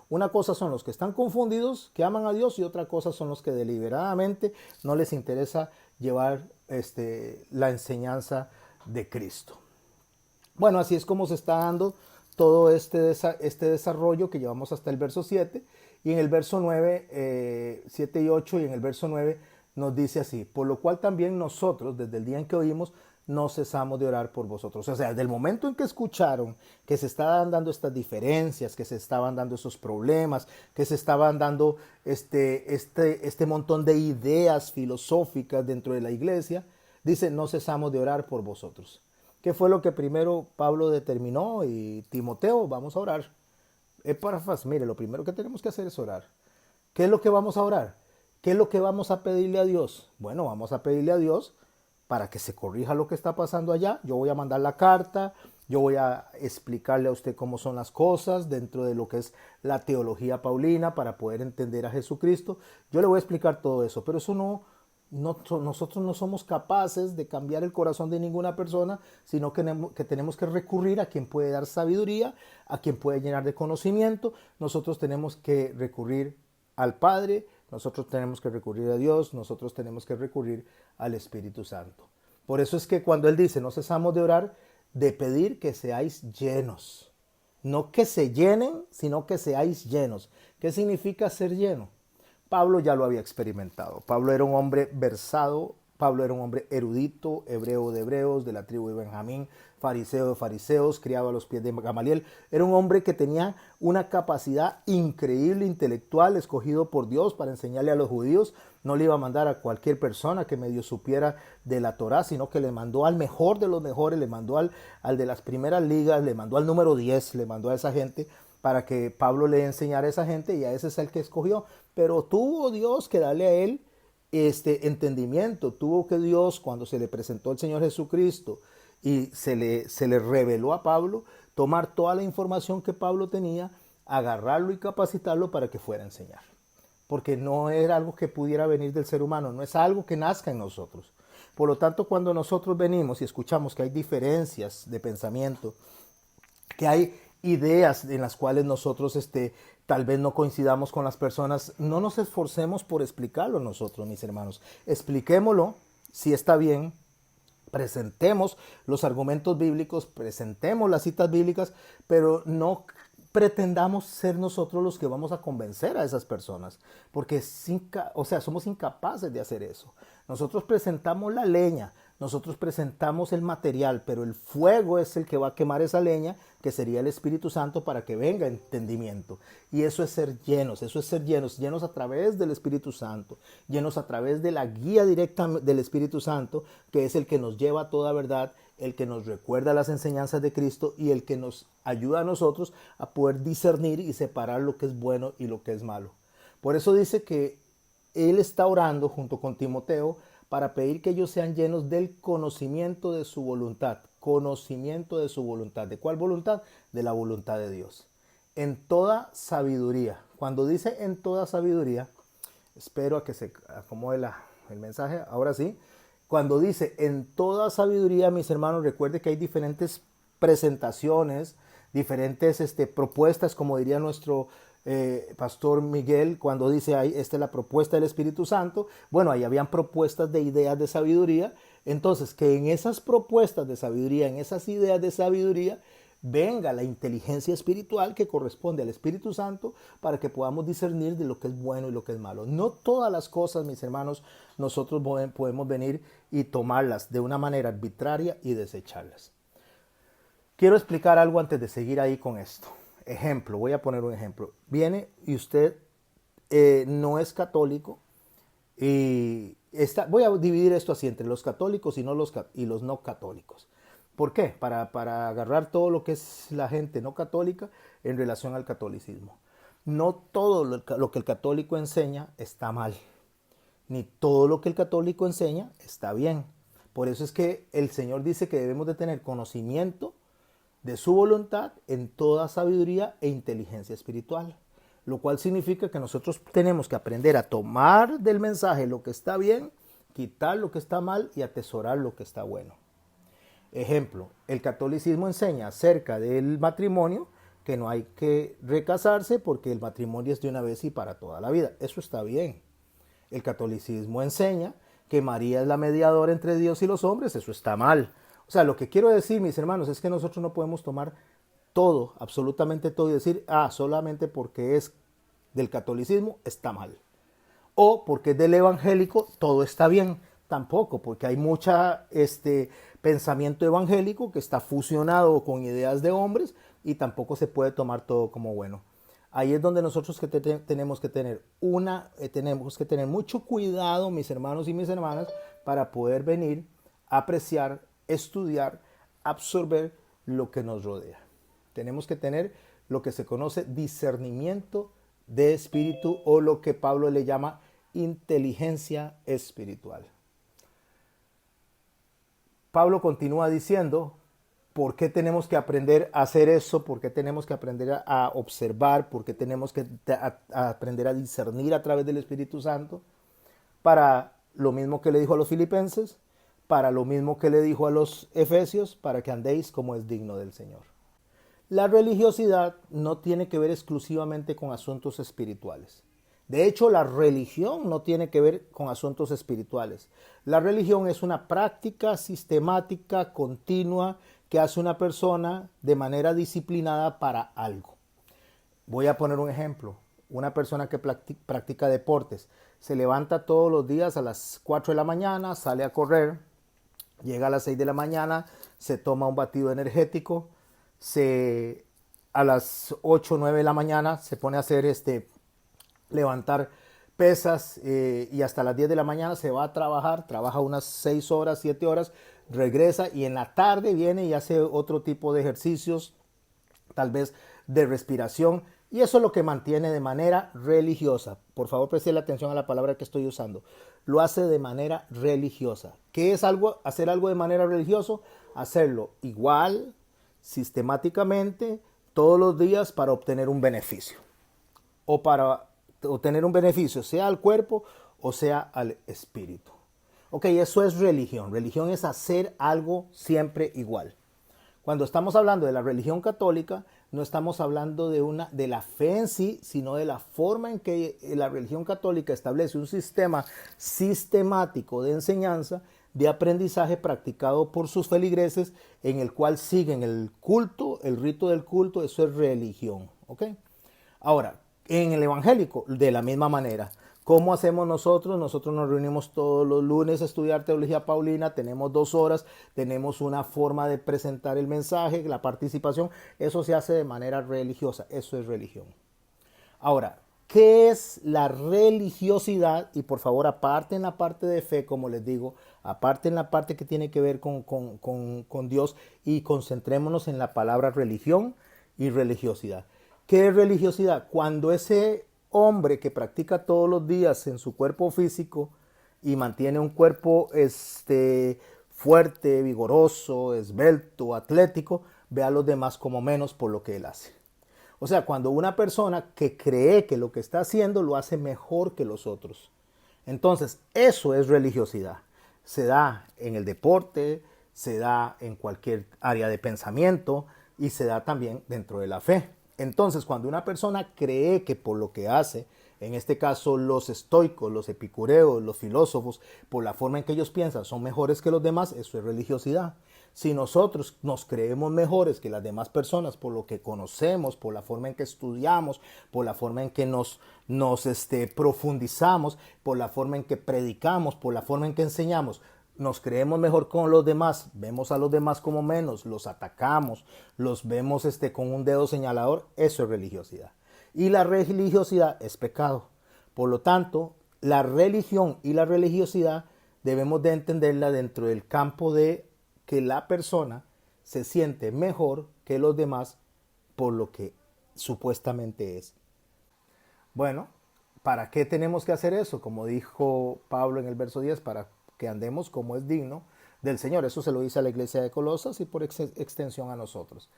una cosa son los que están confundidos, que aman a Dios, y otra cosa son los que deliberadamente no les interesa llevar la enseñanza de Cristo. Bueno, así es como se está dando todo este desarrollo que llevamos hasta el verso 7. Y en el verso 9, 7 y 8, y en el verso 9 nos dice así: por lo cual también nosotros, desde el día en que oímos, no cesamos de orar por vosotros. O sea, desde el momento en que escucharon que se estaban dando estas diferencias, que se estaban dando esos problemas, que se estaban dando este montón de ideas filosóficas dentro de la iglesia, dice, no cesamos de orar por vosotros. ¿Qué fue lo que primero Pablo determinó? Y Timoteo, vamos a orar. Epafras, mire, lo primero que tenemos que hacer es orar. ¿Qué es lo que vamos a orar? ¿Qué es lo que vamos a pedirle a Dios? Bueno, vamos a pedirle a Dios para que se corrija lo que está pasando allá. Yo voy a mandar la carta, yo voy a explicarle a usted cómo son las cosas dentro de lo que es la teología paulina para poder entender a Jesucristo. Yo le voy a explicar todo eso, pero eso nosotros no somos capaces de cambiar el corazón de ninguna persona, sino que tenemos que recurrir a quien puede dar sabiduría, a quien puede llenar de conocimiento. Nosotros tenemos que recurrir al Padre, nosotros tenemos que recurrir a Dios, nosotros tenemos que recurrir al Espíritu Santo. Por eso es que cuando Él dice, no cesamos de orar, de pedir que seáis llenos. No que se llenen, sino que seáis llenos. ¿Qué significa ser lleno? Pablo ya lo había experimentado. Pablo era un hombre versado Pablo era un hombre erudito, hebreo de hebreos, de la tribu de Benjamín, fariseo de fariseos, criado a los pies de Gamaliel. Era un hombre que tenía una capacidad increíble intelectual, escogido por Dios para enseñarle a los judíos. No le iba a mandar a cualquier persona que medio supiera de la Torá, sino que le mandó al mejor de los mejores, le mandó al de las primeras ligas, le mandó al número 10, le mandó a esa gente para que Pablo le enseñara a esa gente, y a ese es el que escogió. Pero tuvo Dios que darle a él este entendimiento. Tuvo que Dios, cuando se le presentó el Señor Jesucristo y se le reveló a Pablo, tomar toda la información que Pablo tenía, agarrarlo y capacitarlo para que fuera a enseñar. Porque no era algo que pudiera venir del ser humano, no es algo que nazca en nosotros. Por lo tanto, cuando nosotros venimos y escuchamos que hay diferencias de pensamiento, que hay ideas en las cuales nosotros tal vez no coincidamos con las personas, no nos esforcemos por explicarlo nosotros, mis hermanos. Expliquémoslo, si está bien, presentemos los argumentos bíblicos, presentemos las citas bíblicas, pero no pretendamos ser nosotros los que vamos a convencer a esas personas, porque somos incapaces de hacer eso. Nosotros presentamos la leña, nosotros presentamos el material, pero el fuego es el que va a quemar esa leña, que sería el Espíritu Santo, para que venga entendimiento. Y eso es ser llenos, llenos a través del Espíritu Santo, llenos a través de la guía directa del Espíritu Santo, que es el que nos lleva a toda verdad, el que nos recuerda las enseñanzas de Cristo y el que nos ayuda a nosotros a poder discernir y separar lo que es bueno y lo que es malo. Por eso dice que él está orando junto con Timoteo para pedir que ellos sean llenos del conocimiento de su voluntad. Conocimiento de su voluntad. ¿De cuál voluntad? De la voluntad de Dios. En toda sabiduría. Cuando dice en toda sabiduría, espero a que se acomode el mensaje, ahora sí. Cuando dice en toda sabiduría, mis hermanos, recuerde que hay diferentes presentaciones, diferentes propuestas, como diría nuestro Pastor Miguel, cuando dice ahí, esta es la propuesta del Espíritu Santo. Bueno, ahí habían propuestas de ideas de sabiduría. Entonces, que en esas propuestas de sabiduría, en esas ideas de sabiduría, venga la inteligencia espiritual que corresponde al Espíritu Santo para que podamos discernir de lo que es bueno y lo que es malo. No todas las cosas, mis hermanos, nosotros podemos venir y tomarlas de una manera arbitraria y desecharlas. Quiero explicar algo antes de seguir ahí con esto. Ejemplo, voy a poner un ejemplo. Viene y usted no es católico y voy a dividir esto así entre los católicos y los no católicos. ¿Por qué? Para agarrar todo lo que es la gente no católica en relación al catolicismo. No todo lo que el católico enseña está mal, ni todo lo que el católico enseña está bien. Por eso es que el Señor dice que debemos de tener conocimiento de su voluntad en toda sabiduría e inteligencia espiritual, lo cual significa que nosotros tenemos que aprender a tomar del mensaje lo que está bien, quitar lo que está mal y atesorar lo que está bueno. Ejemplo, el catolicismo enseña acerca del matrimonio, que no hay que recasarse porque el matrimonio es de una vez y para toda la vida. Eso está bien. El catolicismo enseña que María es la mediadora entre Dios y los hombres. Eso está mal. O sea, lo que quiero decir, mis hermanos, es que nosotros no podemos tomar todo, absolutamente todo, y decir, solamente porque es del catolicismo está mal. O porque es del evangélico todo está bien. Tampoco, porque hay mucha pensamiento evangélico que está fusionado con ideas de hombres y tampoco se puede tomar todo como bueno. Ahí es donde nosotros tenemos que tener mucho cuidado, mis hermanos y mis hermanas, para poder venir a apreciar, estudiar, absorber lo que nos rodea. Tenemos que tener lo que se conoce discernimiento de espíritu, o lo que Pablo le llama inteligencia espiritual. Pablo continúa diciendo, ¿por qué tenemos que aprender a hacer eso? ¿Por qué tenemos que aprender a observar? ¿Por qué tenemos que aprender a discernir a través del Espíritu Santo? Para lo mismo que le dijo a los filipenses, para lo mismo que le dijo a los efesios, para que andéis como es digno del Señor. La religiosidad no tiene que ver exclusivamente con asuntos espirituales. De hecho, la religión no tiene que ver con asuntos espirituales. La religión es una práctica sistemática, continua, que hace una persona de manera disciplinada para algo. Voy a poner un ejemplo. una persona que practica deportes, se levanta todos los días a las 4 de la mañana, sale a correr, llega a las 6 de la mañana, se toma un batido energético, a las 8 o 9 de la mañana se pone a hacer levantar pesas y hasta las 10 de la mañana se va a trabajar, trabaja unas 6 horas, 7 horas, regresa y en la tarde viene y hace otro tipo de ejercicios, tal vez de respiración, y eso es lo que mantiene de manera religiosa. Por favor, presten atención a la palabra que estoy usando. Lo hace de manera religiosa. ¿Qué es hacer algo de manera religiosa? Hacerlo igual, sistemáticamente, todos los días para obtener un beneficio. O para obtener un beneficio, sea al cuerpo o sea al espíritu. Ok, eso es religión. Religión es hacer algo siempre igual. Cuando estamos hablando de la religión católica, no estamos hablando de la fe en sí, sino de la forma en que la religión católica establece un sistema sistemático de enseñanza, de aprendizaje practicado por sus feligreses, en el cual siguen el culto, el rito del culto. Eso es religión. ¿Ok? Ahora, en el evangélico, de la misma manera. ¿Cómo hacemos nosotros? Nosotros nos reunimos todos los lunes a estudiar teología paulina, tenemos 2 horas, tenemos una forma de presentar el mensaje, la participación. Eso se hace de manera religiosa, eso es religión. Ahora, ¿qué es la religiosidad? Y por favor, aparte en la parte de fe, como les digo, aparte en la parte que tiene que ver con Dios, y concentrémonos en la palabra religión y religiosidad. ¿Qué es religiosidad? Cuando ese hombre que practica todos los días en su cuerpo físico y mantiene un cuerpo fuerte, vigoroso, esbelto, atlético, ve a los demás como menos por lo que él hace. O sea, cuando una persona que cree que lo que está haciendo lo hace mejor que los otros. Entonces, eso es religiosidad. Se da en el deporte, se da en cualquier área de pensamiento y se da también dentro de la fe. Entonces, cuando una persona cree que por lo que hace, en este caso los estoicos, los epicureos, los filósofos, por la forma en que ellos piensan, son mejores que los demás, eso es religiosidad. Si nosotros nos creemos mejores que las demás personas por lo que conocemos, por la forma en que estudiamos, por la forma en que nos profundizamos, por la forma en que predicamos, por la forma en que enseñamos, nos creemos mejor con los demás, vemos a los demás como menos, los atacamos, los vemos con un dedo señalador, eso es religiosidad. Y la religiosidad es pecado. Por lo tanto, la religión y la religiosidad debemos de entenderla dentro del campo de que la persona se siente mejor que los demás por lo que supuestamente es. Bueno, ¿para qué tenemos que hacer eso? Como dijo Pablo en el verso 10, para que andemos como es digno del Señor. Eso se lo dice a la iglesia de Colosas y por extensión a nosotros.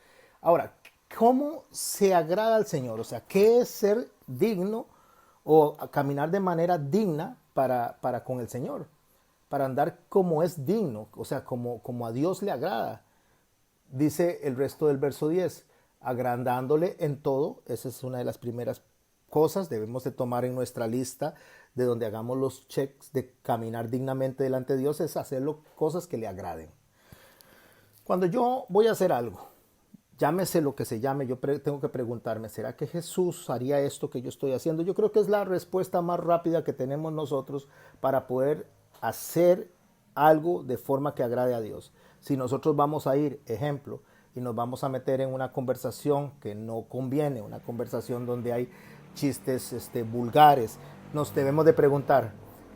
Ahora, ¿cómo se agrada al Señor? O sea, ¿qué es ser digno o caminar de manera digna para con el Señor? Para andar como es digno, o sea, como a Dios le agrada. Dice el resto del verso 10, agrandándole en todo. Esa es una de las primeras cosas debemos de tomar en nuestra lista de donde hagamos los checks de caminar dignamente delante de Dios, es hacerlo cosas que le agraden. Cuando yo voy a hacer algo, llámese lo que se llame, yo tengo que preguntarme, ¿será que Jesús haría esto que yo estoy haciendo? Yo creo que es la respuesta más rápida que tenemos nosotros para poder hacer algo de forma que agrade a Dios. Si nosotros vamos a ir, ejemplo, y nos vamos a meter en una conversación que no conviene, una conversación donde hay chistes vulgares, nos debemos de preguntar,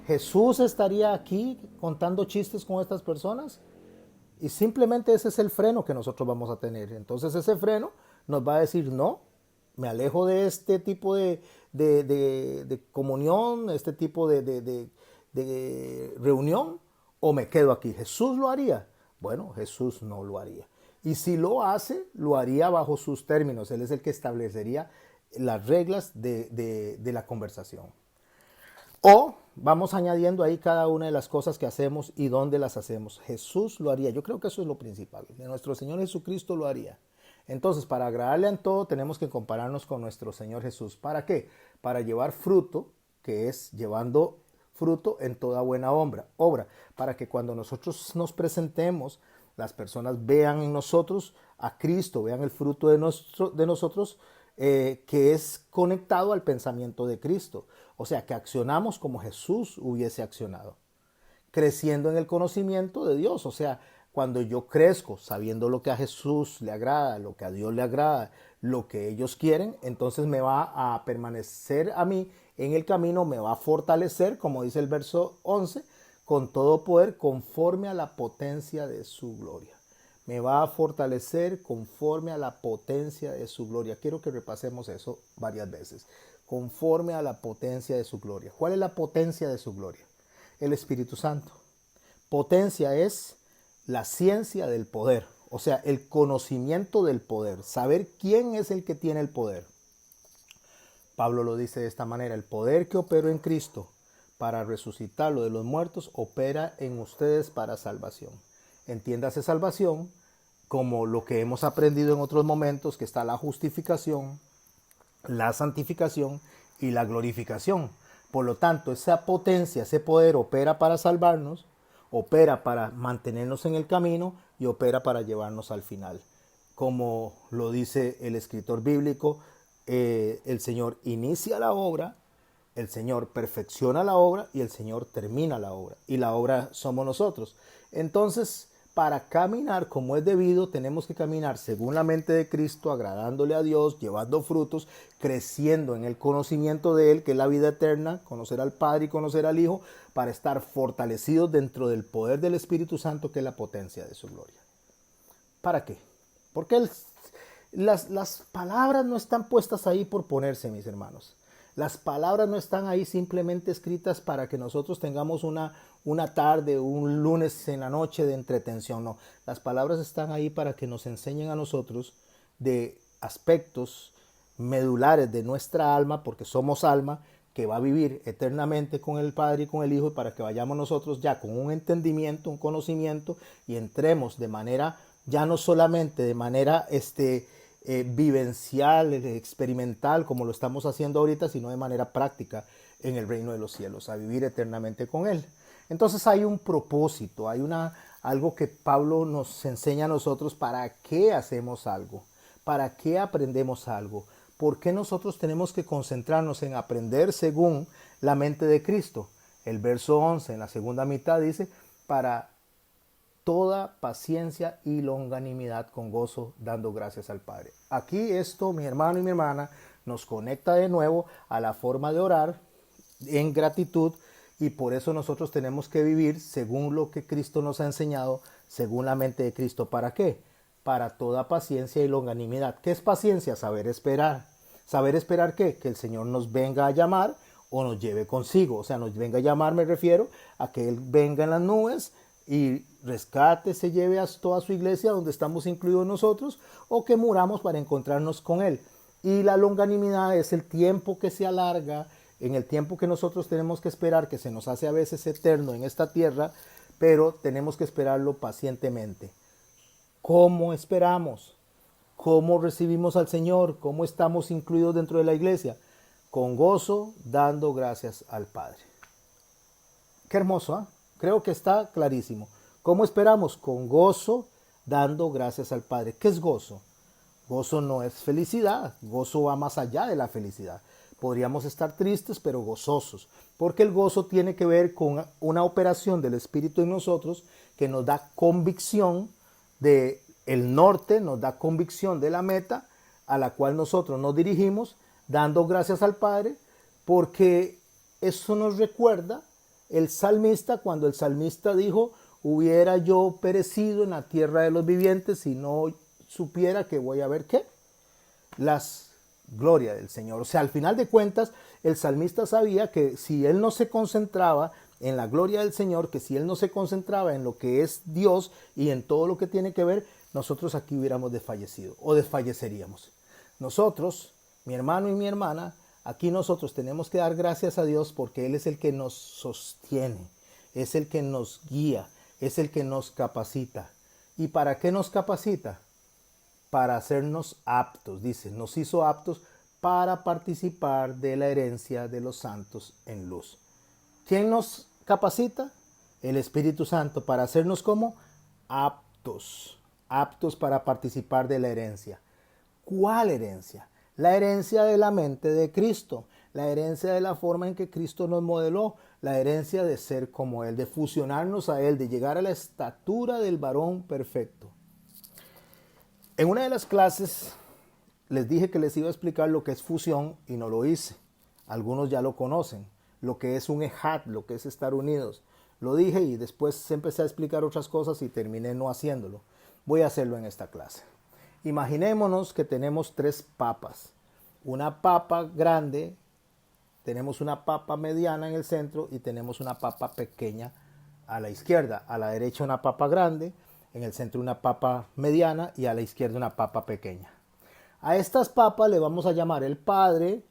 ¿Jesús estaría aquí contando chistes con estas personas? Y simplemente ese es el freno que nosotros vamos a tener. Entonces ese freno nos va a decir, no, me alejo de este tipo de comunión, este tipo de reunión, o me quedo aquí. ¿Jesús lo haría? Bueno, Jesús no lo haría. Y si lo hace, lo haría bajo sus términos. Él es el que establecería las reglas de la conversación. O vamos añadiendo ahí cada una de las cosas que hacemos y dónde las hacemos. Jesús lo haría. Yo creo que eso es lo principal. Nuestro Señor Jesucristo lo haría. Entonces, para agradarle en todo, tenemos que compararnos con nuestro Señor Jesús. ¿Para qué? Para llevar fruto, que es llevando fruto en toda buena obra. Para que cuando nosotros nos presentemos, las personas vean en nosotros a Cristo, vean el fruto de nosotros, que es conectado al pensamiento de Cristo. O sea, que accionamos como Jesús hubiese accionado, creciendo en el conocimiento de Dios. O sea, cuando yo crezco sabiendo lo que a Jesús le agrada, lo que a Dios le agrada, lo que ellos quieren, entonces me va a permanecer a mí en el camino, me va a fortalecer, como dice el verso 11, con todo poder conforme a la potencia de su gloria. Me va a fortalecer conforme a la potencia de su gloria. Quiero que repasemos eso varias veces. Conforme a la potencia de su gloria. ¿Cuál es la potencia de su gloria? El Espíritu Santo. Potencia es la ciencia del poder, o sea, el conocimiento del poder, saber quién es el que tiene el poder. Pablo lo dice de esta manera: el poder que operó en Cristo para resucitarlo de los muertos opera en ustedes para salvación. Entiéndase salvación como lo que hemos aprendido en otros momentos, que está la justificación, la santificación y la glorificación. Por lo tanto, esa potencia, ese poder opera para salvarnos, opera para mantenernos en el camino y opera para llevarnos al final. Como lo dice el escritor bíblico, el Señor inicia la obra, el Señor perfecciona la obra y el Señor termina la obra. Y la obra somos nosotros. Entonces, para caminar como es debido, tenemos que caminar según la mente de Cristo, agradándole a Dios, llevando frutos, creciendo en el conocimiento de Él, que es la vida eterna, conocer al Padre y conocer al Hijo, para estar fortalecidos dentro del poder del Espíritu Santo, que es la potencia de su gloria. ¿Para qué? Porque las palabras no están puestas ahí por ponerse, mis hermanos. Las palabras no están ahí simplemente escritas para que nosotros tengamos una tarde, un lunes en la noche de entretención. No, las palabras están ahí para que nos enseñen a nosotros de aspectos medulares de nuestra alma, porque somos alma que va a vivir eternamente con el Padre y con el Hijo, y para que vayamos nosotros ya con un entendimiento, un conocimiento, y entremos de manera, ya no solamente de manera vivencial, experimental, como lo estamos haciendo ahorita, sino de manera práctica en el reino de los cielos, a vivir eternamente con Él. Entonces hay un propósito, hay algo que Pablo nos enseña a nosotros: para qué hacemos algo, para qué aprendemos algo, por qué nosotros tenemos que concentrarnos en aprender según la mente de Cristo. El verso 11 en la segunda mitad dice: para toda paciencia y longanimidad con gozo, dando gracias al Padre. Aquí esto, mi hermano y mi hermana, nos conecta de nuevo a la forma de orar en gratitud, y por eso nosotros tenemos que vivir según lo que Cristo nos ha enseñado, según la mente de Cristo. ¿Para qué? Para toda paciencia y longanimidad. ¿Qué es paciencia? Saber esperar. ¿Saber esperar qué? Que el Señor nos venga a llamar o nos lleve consigo. O sea, nos venga a llamar, me refiero a que Él venga en las nubes y rescate, se lleve a toda su iglesia, donde estamos incluidos nosotros, o que muramos para encontrarnos con Él. Y la longanimidad es el tiempo que se alarga, en el tiempo que nosotros tenemos que esperar, que se nos hace a veces eterno en esta tierra, pero tenemos que esperarlo pacientemente. ¿Cómo esperamos? ¿Cómo recibimos al Señor? ¿Cómo estamos incluidos dentro de la iglesia? Con gozo, dando gracias al Padre. Qué hermoso, ¿eh? Creo que está clarísimo. ¿Cómo esperamos? Con gozo, dando gracias al Padre. ¿Qué es gozo? Gozo no es felicidad. Gozo va más allá de la felicidad. Podríamos estar tristes, pero gozosos, porque el gozo tiene que ver con una operación del Espíritu en nosotros que nos da convicción del norte, nos da convicción de la meta a la cual nosotros nos dirigimos, dando gracias al Padre, porque eso nos recuerda el salmista, cuando el salmista dijo: hubiera yo perecido en la tierra de los vivientes si no supiera que voy a ver ¿qué? Las glorias del Señor. O sea, al final de cuentas, el salmista sabía que si él no se concentraba en la gloria del Señor, que si él no se concentraba en lo que es Dios y en todo lo que tiene que ver, nosotros aquí hubiéramos desfallecido o desfalleceríamos. Nosotros, mi hermano y mi hermana, aquí nosotros tenemos que dar gracias a Dios, porque Él es el que nos sostiene, es el que nos guía, es el que nos capacita. ¿Y para qué nos capacita? Para hacernos aptos, dice, nos hizo aptos para participar de la herencia de los santos en luz. ¿Quién nos capacita? El Espíritu Santo, para hacernos como aptos, aptos para participar de la herencia. ¿Cuál herencia? La herencia de la mente de Cristo, la herencia de la forma en que Cristo nos modeló, la herencia de ser como Él, de fusionarnos a Él, de llegar a la estatura del varón perfecto. En una de las clases les dije que les iba a explicar lo que es fusión y no lo hice. Algunos ya lo conocen, lo que es un ejat, lo que es estar unidos. Lo dije y después empecé a explicar otras cosas y terminé no haciéndolo. Voy a hacerlo en esta clase. Imaginémonos que tenemos tres papas. Una papa grande, tenemos una papa mediana en el centro y tenemos una papa pequeña a la izquierda. A la derecha una papa grande, en el centro una papa mediana y a la izquierda una papa pequeña. A estas papas le vamos a llamar el Padre,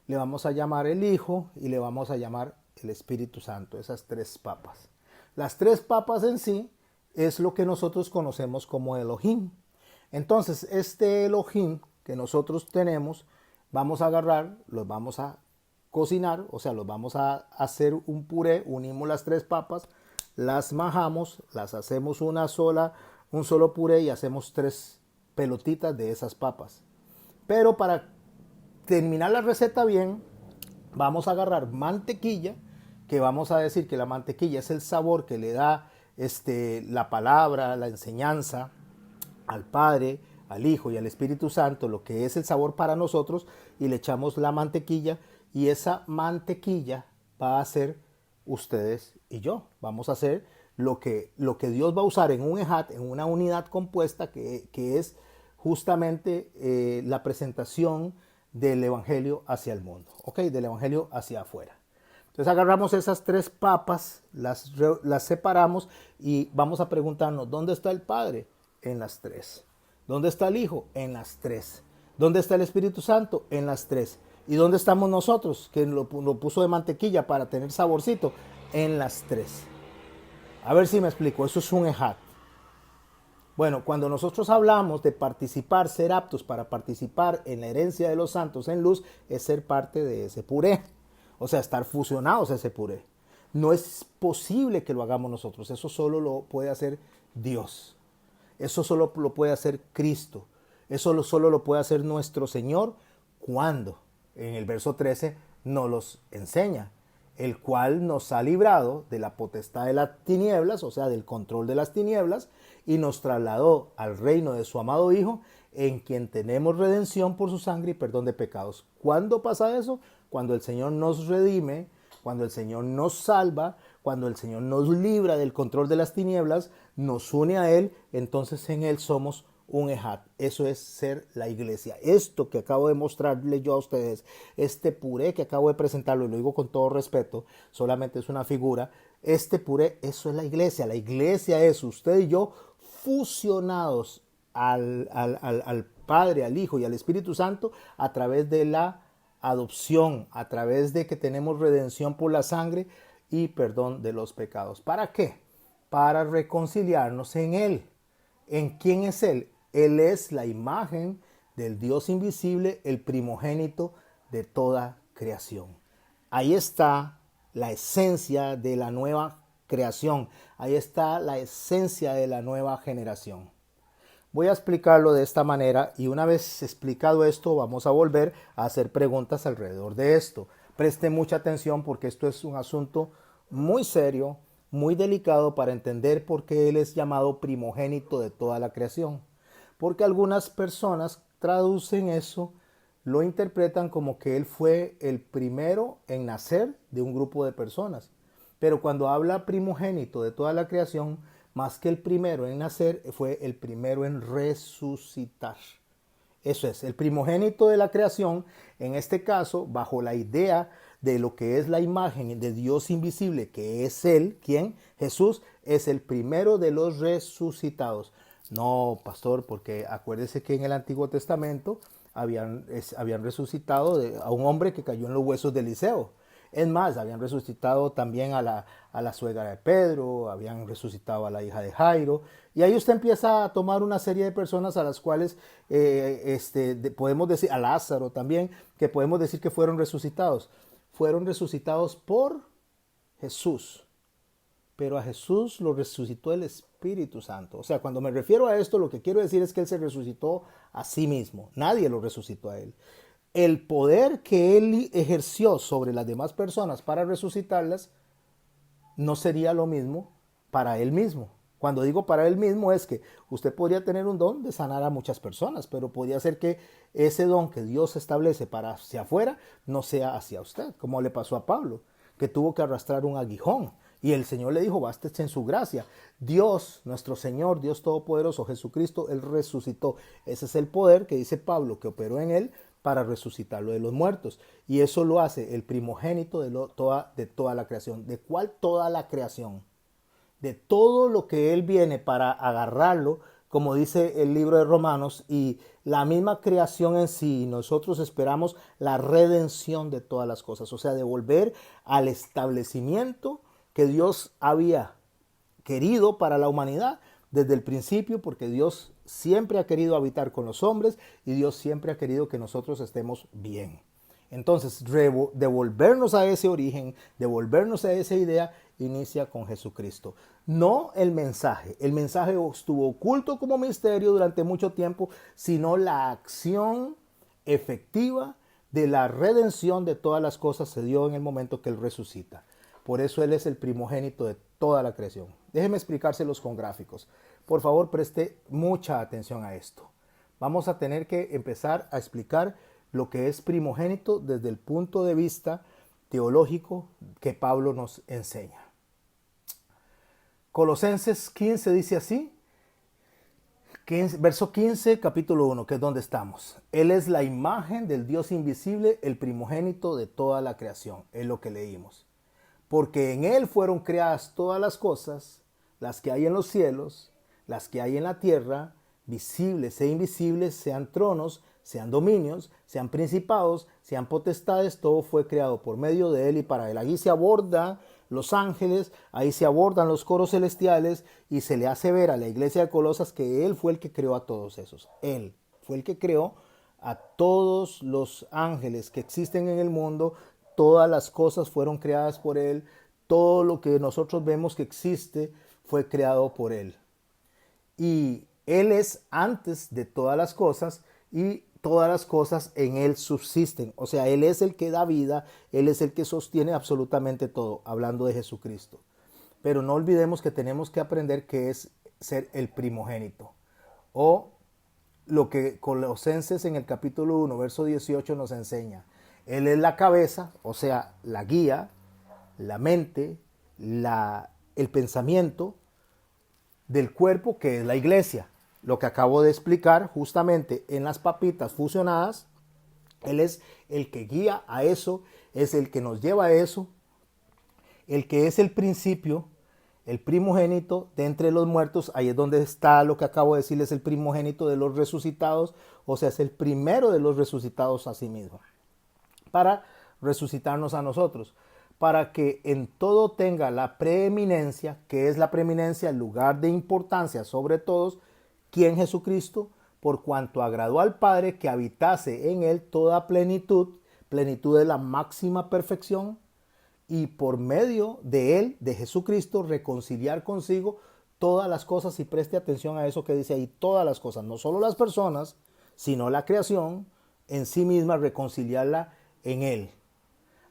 le vamos a llamar el Hijo y le vamos a llamar el Espíritu Santo, esas tres papas. Las tres papas en sí es lo que nosotros conocemos como Elohim. Entonces, este Elohim que nosotros tenemos, vamos a agarrar, los vamos a cocinar, o sea, los vamos a hacer un puré, unimos las tres papas, las majamos, las hacemos un solo puré y hacemos tres pelotitas de esas papas. Pero para terminar la receta bien, vamos a agarrar mantequilla, que vamos a decir que la mantequilla es el sabor que le da la palabra, la enseñanza al Padre, al Hijo y al Espíritu Santo, lo que es el sabor para nosotros, y le echamos la mantequilla, y esa mantequilla va a ser ustedes y yo. Vamos a hacer lo que Dios va a usar en un ejat, en una unidad compuesta que es justamente la presentación del Evangelio hacia el mundo, ¿ok? Del Evangelio hacia afuera. Entonces agarramos esas tres papas, las separamos y vamos a preguntarnos, ¿dónde está el Padre? En las tres. ¿Dónde está el Hijo? En las tres. ¿Dónde está el Espíritu Santo? En las tres. ¿Y dónde estamos nosotros? Que lo puso de mantequilla para tener saborcito. En las tres. A ver si me explico. Eso es un ejat. Bueno, cuando nosotros hablamos de participar, ser aptos para participar en la herencia de los santos en luz, es ser parte de ese puré. O sea, estar fusionados a ese puré. No es posible que lo hagamos nosotros. Eso solo lo puede hacer Dios. Eso solo lo puede hacer Cristo. Eso solo lo puede hacer nuestro Señor cuando, en el verso 13, nos los enseña, el cual nos ha librado de la potestad de las tinieblas, o sea, del control de las tinieblas, y nos trasladó al reino de su amado Hijo, en quien tenemos redención por su sangre y perdón de pecados. ¿Cuándo pasa eso? Cuando el Señor nos redime, cuando el Señor nos salva, cuando el Señor nos libra del control de las tinieblas, nos une a Él, entonces en Él somos un ejat. Eso es ser la iglesia. Esto que acabo de mostrarles yo a ustedes, este puré que acabo de presentarlo, y lo digo con todo respeto, solamente es una figura. Este puré, eso es la iglesia. La iglesia es usted y yo fusionados al Padre, al Hijo y al Espíritu Santo a través de la adopción, a través de que tenemos redención por la sangre y perdón de los pecados. ¿Para qué? Para reconciliarnos en Él. ¿En quién es Él? Él es la imagen del Dios invisible, el primogénito de toda creación. Ahí está la esencia de la nueva creación. Ahí está la esencia de la nueva generación. Voy a explicarlo de esta manera y una vez explicado esto vamos a volver a hacer preguntas alrededor de esto. Preste mucha atención porque esto es un asunto muy serio, muy delicado para entender por qué Él es llamado primogénito de toda la creación. Porque algunas personas traducen eso, lo interpretan como que Él fue el primero en nacer de un grupo de personas. Pero cuando habla primogénito de toda la creación, más que el primero en nacer, fue el primero en resucitar. Eso es, el primogénito de la creación, en este caso, bajo la idea de lo que es la imagen de Dios invisible, que es Él, ¿quién? Jesús, es el primero de los resucitados. No, pastor, porque acuérdese que en el Antiguo Testamento habían resucitado a un hombre que cayó en los huesos de Eliseo. Es más, habían resucitado también a la suegra de Pedro, habían resucitado a la hija de Jairo. Y ahí usted empieza a tomar una serie de personas a las cuales podemos decir, a Lázaro también, que podemos decir que fueron resucitados. Fueron resucitados por Jesús. Pero a Jesús lo resucitó el Espíritu Santo. O sea, cuando me refiero a esto, lo que quiero decir es que Él se resucitó a sí mismo. Nadie lo resucitó a Él. el poder que él ejerció sobre las demás personas para resucitarlas no sería lo mismo para él mismo. Cuando digo para él mismo es que usted podría tener un don de sanar a muchas personas, pero podría ser que ese don que Dios establece para hacia afuera no sea hacia usted, como le pasó a Pablo, que tuvo que arrastrar un aguijón. Y el Señor le dijo, bástese en su gracia. Dios, nuestro Señor, Dios Todopoderoso, Jesucristo, Él resucitó. Ese es el poder que dice Pablo, que operó en Él para resucitarlo de los muertos. Y eso lo hace el primogénito de toda la creación. ¿De cuál toda la creación? De todo lo que Él viene para agarrarlo, como dice el libro de Romanos, y la misma creación en sí. Nosotros esperamos la redención de todas las cosas, o sea, de volver al establecimiento que Dios había querido para la humanidad desde el principio, porque Dios siempre ha querido habitar con los hombres y Dios siempre ha querido que nosotros estemos bien. Entonces, devolvernos a ese origen, devolvernos a esa idea, inicia con Jesucristo. No el mensaje. El mensaje estuvo oculto como misterio durante mucho tiempo, sino la acción efectiva de la redención de todas las cosas se dio en el momento que Él resucita. Por eso Él es el primogénito de toda la creación. Déjeme explicárselos con gráficos. Por favor, preste mucha atención a esto. Vamos a tener que empezar a explicar lo que es primogénito desde el punto de vista teológico que Pablo nos enseña. Colosenses 15 dice así, verso 15, capítulo 1, que es donde estamos. Él es la imagen del Dios invisible, el primogénito de toda la creación. Es lo que leímos. Porque en Él fueron creadas todas las cosas, las que hay en los cielos, las que hay en la tierra, visibles e invisibles, sean tronos, sean dominios, sean principados, sean potestades, todo fue creado por medio de Él y para Él. Allí se aborda los ángeles, ahí se abordan los coros celestiales y se le hace ver a la iglesia de Colosas que Él fue el que creó a todos esos. Él fue el que creó a todos los ángeles que existen en el mundo. Todas las cosas fueron creadas por Él. Todo lo que nosotros vemos que existe fue creado por Él. Y Él es antes de todas las cosas y todas las cosas en Él subsisten. O sea, Él es el que da vida, Él es el que sostiene absolutamente todo, hablando de Jesucristo. Pero no olvidemos que tenemos que aprender qué es ser el primogénito. O lo que Colosenses en el capítulo 1, verso 18 nos enseña. Él es la cabeza, o sea, la guía, la mente, el pensamiento del cuerpo que es la iglesia. Lo que acabo de explicar justamente en las papitas fusionadas, Él es el que guía a eso, es el que nos lleva a eso, el que es el principio, el primogénito de entre los muertos. Ahí es donde está lo que acabo de decirles, el primogénito de los resucitados, o sea, es el primero de los resucitados a sí mismo, para resucitarnos a nosotros, para que en todo tenga la preeminencia, que es la preeminencia, el lugar de importancia sobre todos. ¿Quién? Jesucristo, por cuanto agradó al Padre que habitase en Él toda plenitud, plenitud de la máxima perfección, y por medio de Él, de Jesucristo, reconciliar consigo todas las cosas. Y preste atención a eso que dice ahí, todas las cosas, no solo las personas, sino la creación en sí misma, reconciliarla en Él.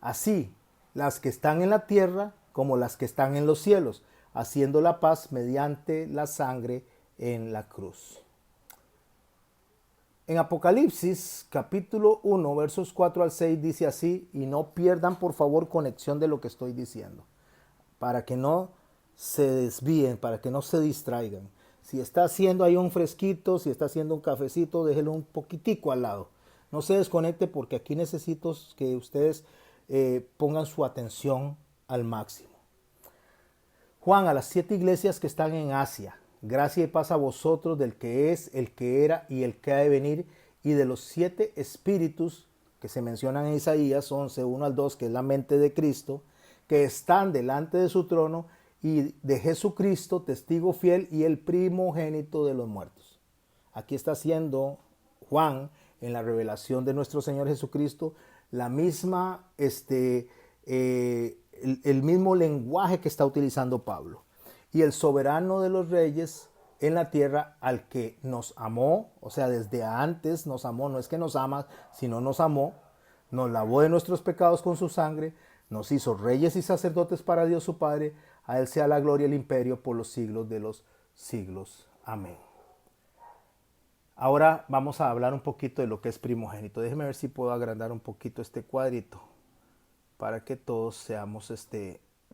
Así, las que están en la tierra como las que están en los cielos, haciendo la paz mediante la sangre en la cruz. En Apocalipsis capítulo 1 versos 4 al 6 dice así, y no pierdan por favor conexión de lo que estoy diciendo, para que no se desvíen, para que no se distraigan. Si está haciendo ahí un fresquito, si está haciendo un cafecito, déjelo un poquitico al lado. No se desconecte porque aquí necesito que ustedes pongan su atención al máximo. Juan, a las 7 iglesias que están en Asia, gracia y paz a vosotros del que es, el que era y el que ha de venir, y de los 7 espíritus que se mencionan en Isaías 11, 1 al 2, que es la mente de Cristo, que están delante de su trono, y de Jesucristo, testigo fiel y el primogénito de los muertos. Aquí está haciendo Juan, en la revelación de nuestro Señor Jesucristo, la misma, el mismo lenguaje que está utilizando Pablo. Y el soberano de los reyes, en la tierra al que nos amó, o sea, desde antes nos amó, no es que nos ama, sino nos amó, nos lavó de nuestros pecados con su sangre, nos hizo reyes y sacerdotes para Dios su Padre, a Él sea la gloria y el imperio por los siglos de los siglos. Amén. Ahora vamos a hablar un poquito de lo que es primogénito. Déjeme ver si puedo agrandar un poquito este cuadrito para que todos seamos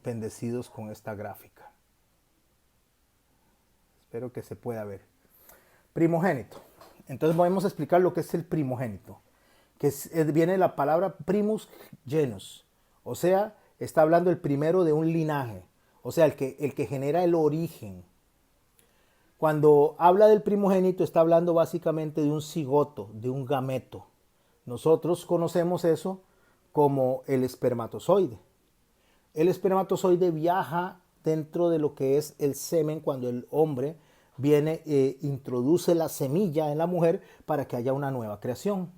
bendecidos con esta gráfica. Espero que se pueda ver. Primogénito. Entonces vamos a explicar lo que es el primogénito, viene de la palabra primus genus, o sea, está hablando el primero de un linaje, o sea, el que genera el origen. Cuando habla del primogénito está hablando básicamente de un cigoto, de un gameto. Nosotros conocemos eso como el espermatozoide. El espermatozoide viaja dentro de lo que es el semen cuando el hombre viene introduce la semilla en la mujer para que haya una nueva creación.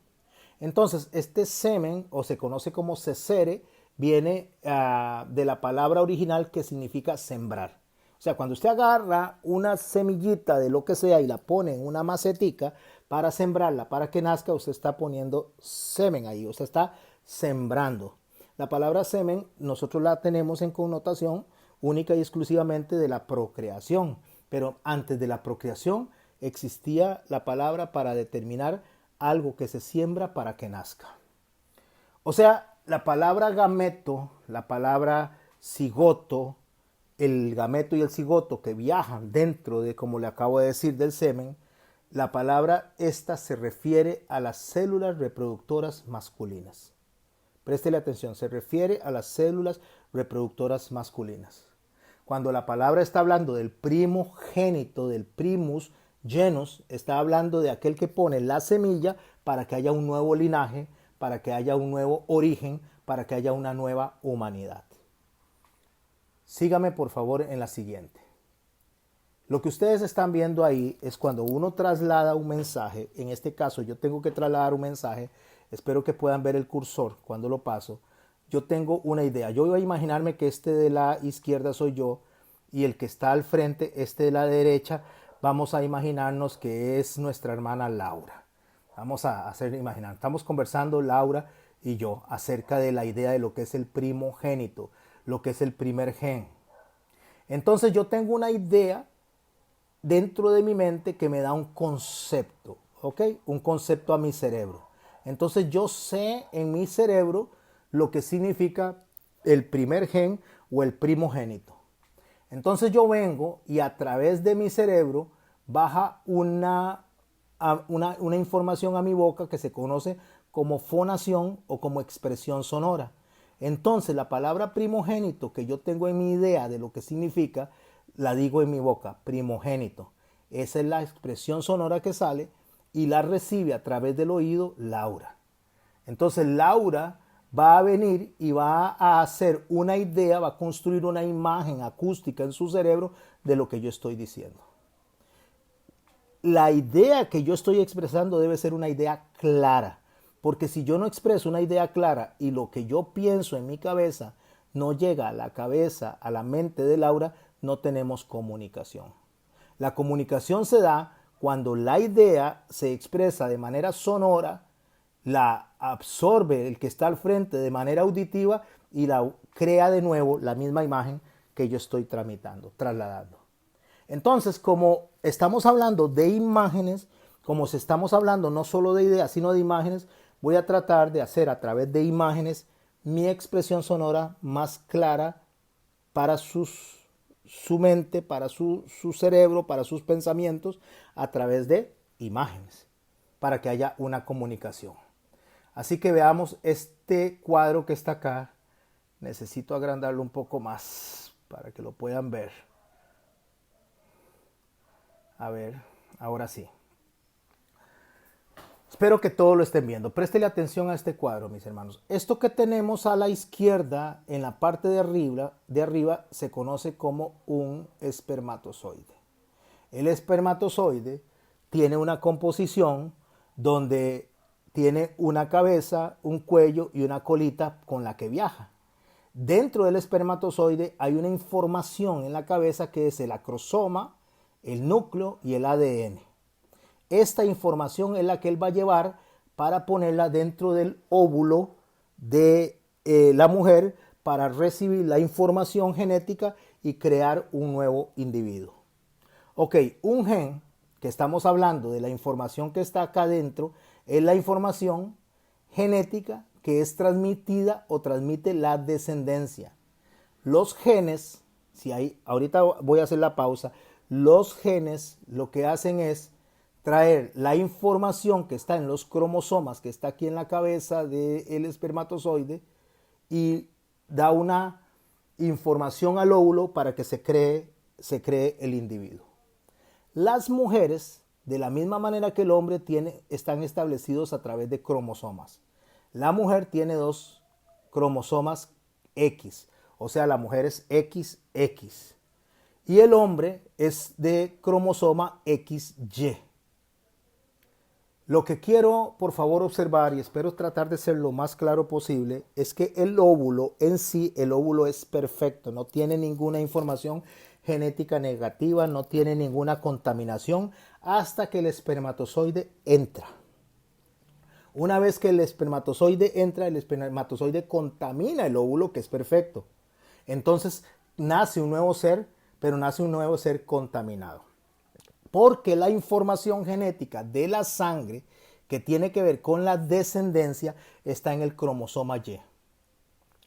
Entonces, este semen, o se conoce como cesere, viene de la palabra original que significa sembrar. O sea, cuando usted agarra una semillita de lo que sea y la pone en una macetica para sembrarla, para que nazca, usted está poniendo semen ahí, usted está sembrando. La palabra semen nosotros la tenemos en connotación única y exclusivamente de la procreación, pero antes de la procreación existía la palabra para determinar algo que se siembra para que nazca. O sea, la palabra gameto, la palabra cigoto, el gameto y el cigoto que viajan dentro de, como le acabo de decir, del semen, la palabra esta se refiere a las células reproductoras masculinas. Préstele atención, se refiere a las células reproductoras masculinas. Cuando la palabra está hablando del primogénito, del primus genus, está hablando de aquel que pone la semilla para que haya un nuevo linaje, para que haya un nuevo origen, para que haya una nueva humanidad. Sígame por favor en la siguiente. Lo que ustedes están viendo ahí es cuando uno traslada un mensaje. En este caso yo tengo que trasladar un mensaje. Espero que puedan ver el cursor cuando lo paso. Yo tengo una idea. Yo voy a imaginarme que este de la izquierda soy yo y el que está al frente, este de la derecha, vamos a imaginarnos que es nuestra hermana Laura. Vamos a imaginar. Estamos conversando Laura y yo acerca de la idea de lo que es el primogénito, lo que es el primer gen. Entonces yo tengo una idea dentro de mi mente que me da un concepto, ¿ok? Un concepto a mi cerebro. Entonces yo sé en mi cerebro lo que significa el primer gen o el primogénito. Entonces yo vengo y a través de mi cerebro baja una información a mi boca que se conoce como fonación o como expresión sonora. Entonces la palabra primogénito que yo tengo en mi idea de lo que significa, la digo en mi boca, primogénito. Esa es la expresión sonora que sale y la recibe a través del oído Laura. Entonces Laura va a venir y va a hacer una idea, va a construir una imagen acústica en su cerebro de lo que yo estoy diciendo. La idea que yo estoy expresando debe ser una idea clara. Porque si yo no expreso una idea clara y lo que yo pienso en mi cabeza no llega a la cabeza, a la mente de Laura, no tenemos comunicación. La comunicación se da cuando la idea se expresa de manera sonora, la absorbe el que está al frente de manera auditiva y la crea de nuevo la misma imagen que yo estoy trasladando. Entonces, como estamos hablando de imágenes, como si estamos hablando no solo de ideas, sino de imágenes, voy a tratar de hacer a través de imágenes mi expresión sonora más clara para su mente, para su cerebro, para sus pensamientos, a través de imágenes, para que haya una comunicación. Así que veamos este cuadro que está acá. Necesito agrandarlo un poco más para que lo puedan ver. A ver, ahora sí. Espero que todos lo estén viendo. Préstele atención a este cuadro, mis hermanos. Esto que tenemos a la izquierda, en la parte de arriba, se conoce como un espermatozoide. El espermatozoide tiene una composición donde tiene una cabeza, un cuello y una colita con la que viaja. Dentro del espermatozoide hay una información en la cabeza que es el acrosoma, el núcleo y el ADN. Esta información es la que él va a llevar para ponerla dentro del óvulo de la mujer para recibir la información genética y crear un nuevo individuo. Ok, un gen que estamos hablando de la información que está acá dentro es la información genética que es transmitida o transmite la descendencia. Los genes, ahorita voy a hacer la pausa, los genes lo que hacen es traer la información que está en los cromosomas, que está aquí en la cabeza del espermatozoide, y da una información al óvulo para que se cree el individuo. Las mujeres, de la misma manera que el hombre, están establecidos a través de cromosomas. La mujer tiene 2 cromosomas X, o sea, la mujer es XX. Y el hombre es de cromosoma XY. Lo que quiero, por favor, observar, y espero tratar de ser lo más claro posible, es que el óvulo en sí, el óvulo es perfecto, no tiene ninguna información genética negativa, no tiene ninguna contaminación hasta que el espermatozoide entra. Una vez que el espermatozoide entra, el espermatozoide contamina el óvulo, que es perfecto. Entonces nace un nuevo ser, pero nace un nuevo ser contaminado. Porque la información genética de la sangre que tiene que ver con la descendencia está en el cromosoma Y.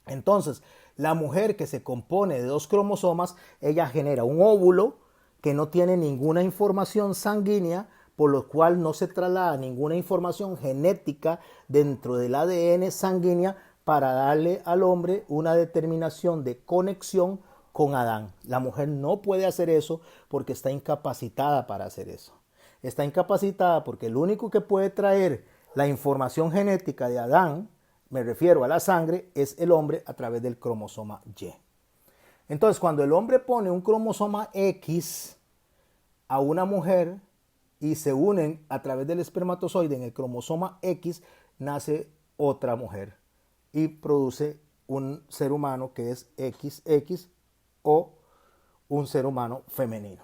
Entonces, la mujer que se compone de 2 cromosomas, ella genera un óvulo que no tiene ninguna información sanguínea, por lo cual no se traslada ninguna información genética dentro del ADN sanguínea para darle al hombre una determinación de conexión con Adán. La mujer no puede hacer eso porque está incapacitada para hacer eso. Está incapacitada porque el único que puede traer la información genética de Adán, me refiero a la sangre, es el hombre a través del cromosoma Y. Entonces, cuando el hombre pone un cromosoma X a una mujer y se unen a través del espermatozoide en el cromosoma X, nace otra mujer y produce un ser humano que es XX o un ser humano femenino.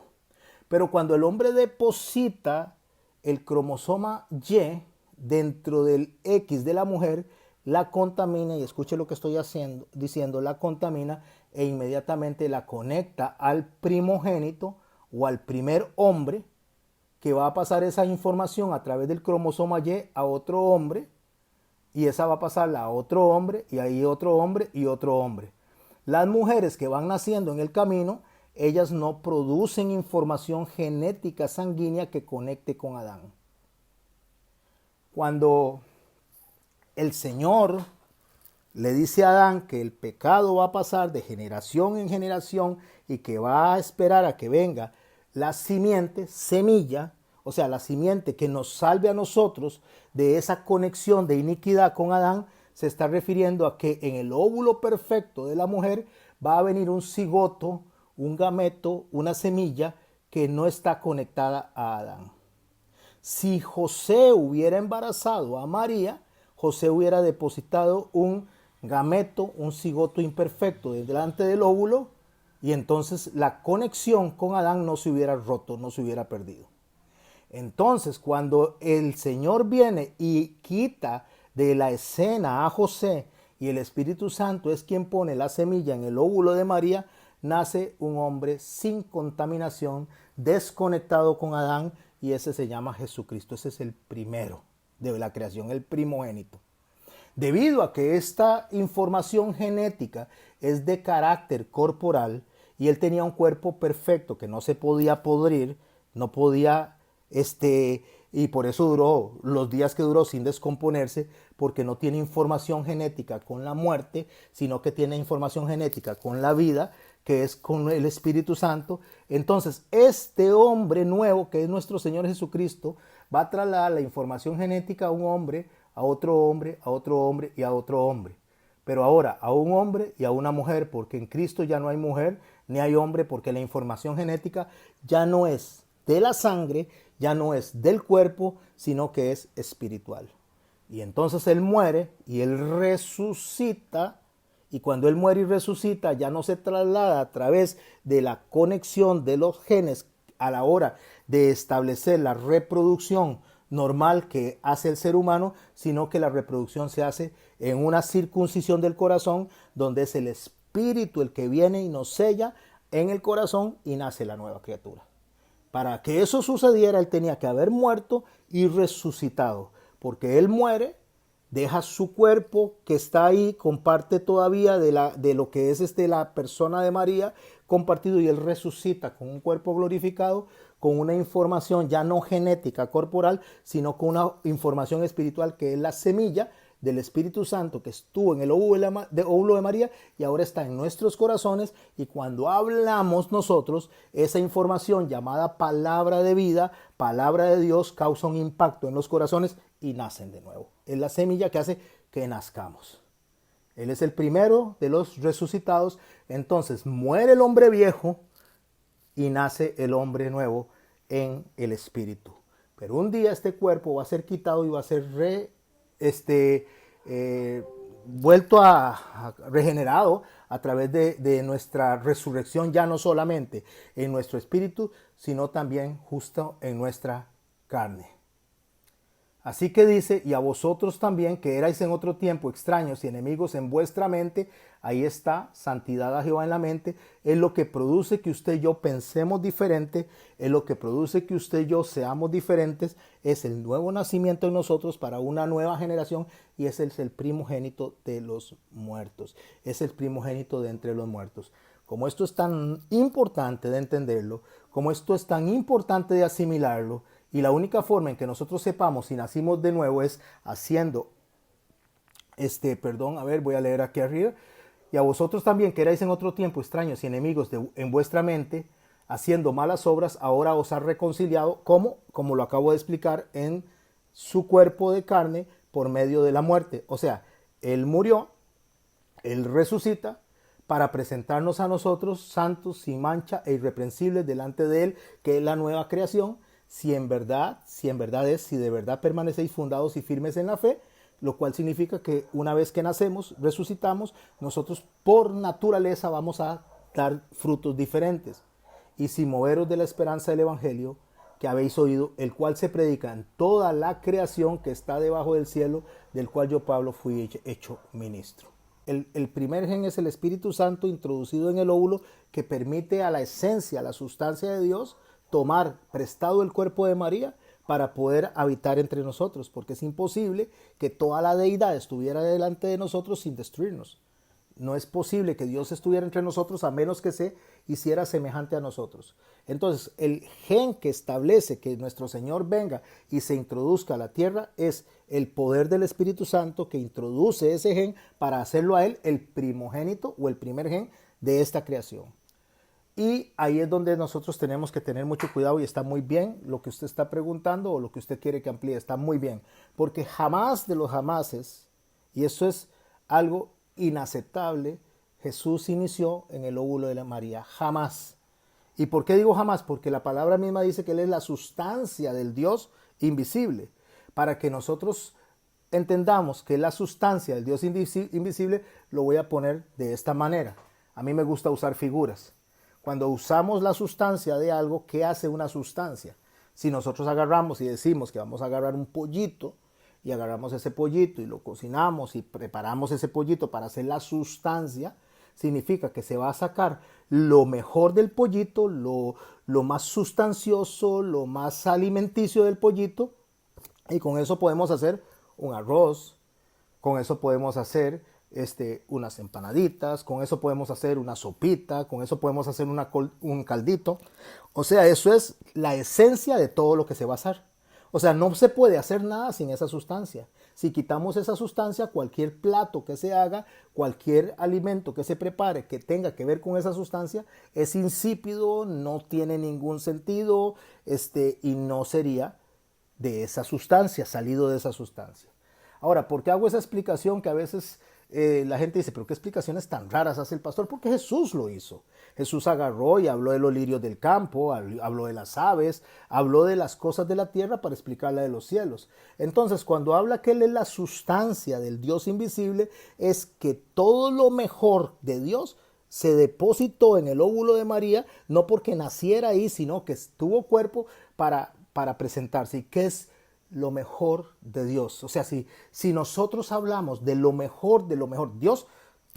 Pero cuando el hombre deposita el cromosoma Y dentro del X de la mujer, la contamina, y escuche lo que estoy diciendo, la contamina e inmediatamente la conecta al primogénito o al primer hombre, que va a pasar esa información a través del cromosoma Y a otro hombre, y esa va a pasarla a otro hombre, y ahí otro hombre y otro hombre. Las mujeres que van naciendo en el camino, ellas no producen información genética sanguínea que conecte con Adán. Cuando el Señor le dice a Adán que el pecado va a pasar de generación en generación y que va a esperar a que venga la simiente, semilla, o sea, la simiente que nos salve a nosotros de esa conexión de iniquidad con Adán, se está refiriendo a que en el óvulo perfecto de la mujer va a venir un cigoto, un gameto, una semilla que no está conectada a Adán. Si José hubiera embarazado a María, José hubiera depositado un gameto, un cigoto imperfecto delante del óvulo, y entonces la conexión con Adán no se hubiera roto, no se hubiera perdido. Entonces, cuando el Señor viene y quita de la escena a José y el Espíritu Santo es quien pone la semilla en el óvulo de María, nace un hombre sin contaminación, desconectado con Adán, y ese se llama Jesucristo. Ese es el primero de la creación, el primogénito. Debido a que esta información genética es de carácter corporal y él tenía un cuerpo perfecto que no se podía podrir, no podía, y por eso duró los días que duró sin descomponerse, porque no tiene información genética con la muerte, sino que tiene información genética con la vida, que es con el Espíritu Santo. Entonces, este hombre nuevo, que es nuestro Señor Jesucristo, va a trasladar la información genética a un hombre, a otro hombre, a otro hombre y a otro hombre. Pero ahora a un hombre y a una mujer, porque en Cristo ya no hay mujer ni hay hombre, porque la información genética ya no es de la sangre, ya no es del cuerpo, sino que es espiritual. Y entonces él muere y él resucita. Y cuando él muere y resucita, ya no se traslada a través de la conexión de los genes a la hora de establecer la reproducción normal que hace el ser humano, sino que la reproducción se hace en una circuncisión del corazón, donde es el Espíritu el que viene y nos sella en el corazón y nace la nueva criatura. Para que eso sucediera, él tenía que haber muerto y resucitado, porque él muere, deja su cuerpo que está ahí, comparte todavía de lo que es la persona de María, compartido, y él resucita con un cuerpo glorificado, con una información ya no genética corporal, sino con una información espiritual que es la semilla del Espíritu Santo que estuvo en el óvulo de María y ahora está en nuestros corazones, y cuando hablamos nosotros, esa información llamada palabra de vida, palabra de Dios, causa un impacto en los corazones y nacen de nuevo. Es la semilla que hace que nazcamos. Él es el primero de los resucitados. Entonces muere el hombre viejo y nace el hombre nuevo en el Espíritu. Pero un día este cuerpo va a ser quitado y va a ser regenerado a través de nuestra resurrección, ya no solamente en nuestro espíritu, sino también justo en nuestra carne. Así que dice, y a vosotros también, que erais en otro tiempo extraños y enemigos en vuestra mente, ahí está, santidad a Jehová en la mente, es lo que produce que usted y yo pensemos diferente, es lo que produce que usted y yo seamos diferentes, es el nuevo nacimiento en nosotros para una nueva generación, y ese es el primogénito de los muertos, es el primogénito de entre los muertos. Como esto es tan importante de entenderlo, como esto es tan importante de asimilarlo, y la única forma en que nosotros sepamos si nacimos de nuevo es haciendo, voy a leer aquí arriba. Y a vosotros también, que erais en otro tiempo extraños y enemigos en vuestra mente, haciendo malas obras, ahora os ha reconciliado, como lo acabo de explicar, en su cuerpo de carne por medio de la muerte. O sea, Él murió, Él resucita, para presentarnos a nosotros santos, sin mancha e irreprensibles delante de Él, que es la nueva creación, si de verdad permanecéis fundados y firmes en la fe, lo cual significa que una vez que nacemos, resucitamos, nosotros por naturaleza vamos a dar frutos diferentes. Y sin moveros de la esperanza del Evangelio que habéis oído, el cual se predica en toda la creación que está debajo del cielo, del cual yo, Pablo, fui hecho ministro. El primer gen es el Espíritu Santo introducido en el óvulo, que permite a la esencia, a la sustancia de Dios, tomar prestado el cuerpo de María para poder habitar entre nosotros, porque es imposible que toda la deidad estuviera delante de nosotros sin destruirnos. No es posible que Dios estuviera entre nosotros a menos que se hiciera semejante a nosotros. Entonces, el gen que establece que nuestro Señor venga y se introduzca a la tierra es el poder del Espíritu Santo, que introduce ese gen para hacerlo a Él el primogénito o el primer gen de esta creación. Y ahí es donde nosotros tenemos que tener mucho cuidado, y está muy bien lo que usted está preguntando o lo que usted quiere que amplíe, está muy bien, porque jamás de los jamases, y eso es algo inaceptable, Jesús inició en el óvulo de la María, jamás. ¿Y por qué digo jamás? Porque la palabra misma dice que Él es la sustancia del Dios invisible, para que nosotros entendamos que la sustancia del Dios invisible, lo voy a poner de esta manera. A mí me gusta usar figuras. Cuando usamos la sustancia de algo, ¿qué hace una sustancia? Si nosotros agarramos y decimos que vamos a agarrar un pollito, y agarramos ese pollito y lo cocinamos y preparamos ese pollito para hacer la sustancia, significa que se va a sacar lo mejor del pollito, lo más sustancioso, lo más alimenticio del pollito, y con eso podemos hacer un arroz, con eso podemos hacer unas empanaditas, con eso podemos hacer una sopita, con eso podemos hacer un caldito. O sea, eso es la esencia de todo lo que se va a hacer. O sea, no se puede hacer nada sin esa sustancia. Si quitamos esa sustancia, cualquier plato que se haga, cualquier alimento que se prepare que tenga que ver con esa sustancia, es insípido, no tiene ningún sentido, y no sería de esa sustancia, salido de esa sustancia. Ahora, ¿por qué hago esa explicación que a veces la gente dice, pero qué explicaciones tan raras hace el pastor? Porque Jesús lo hizo. Jesús agarró y habló de los lirios del campo, habló de las aves, habló de las cosas de la tierra para explicar la de los cielos. Entonces, cuando habla que Él es la sustancia del Dios invisible, es que todo lo mejor de Dios se depositó en el óvulo de María, no porque naciera ahí, sino que tuvo cuerpo para presentarse. ¿Y qué es lo mejor de Dios? O sea, si nosotros hablamos de lo mejor, Dios,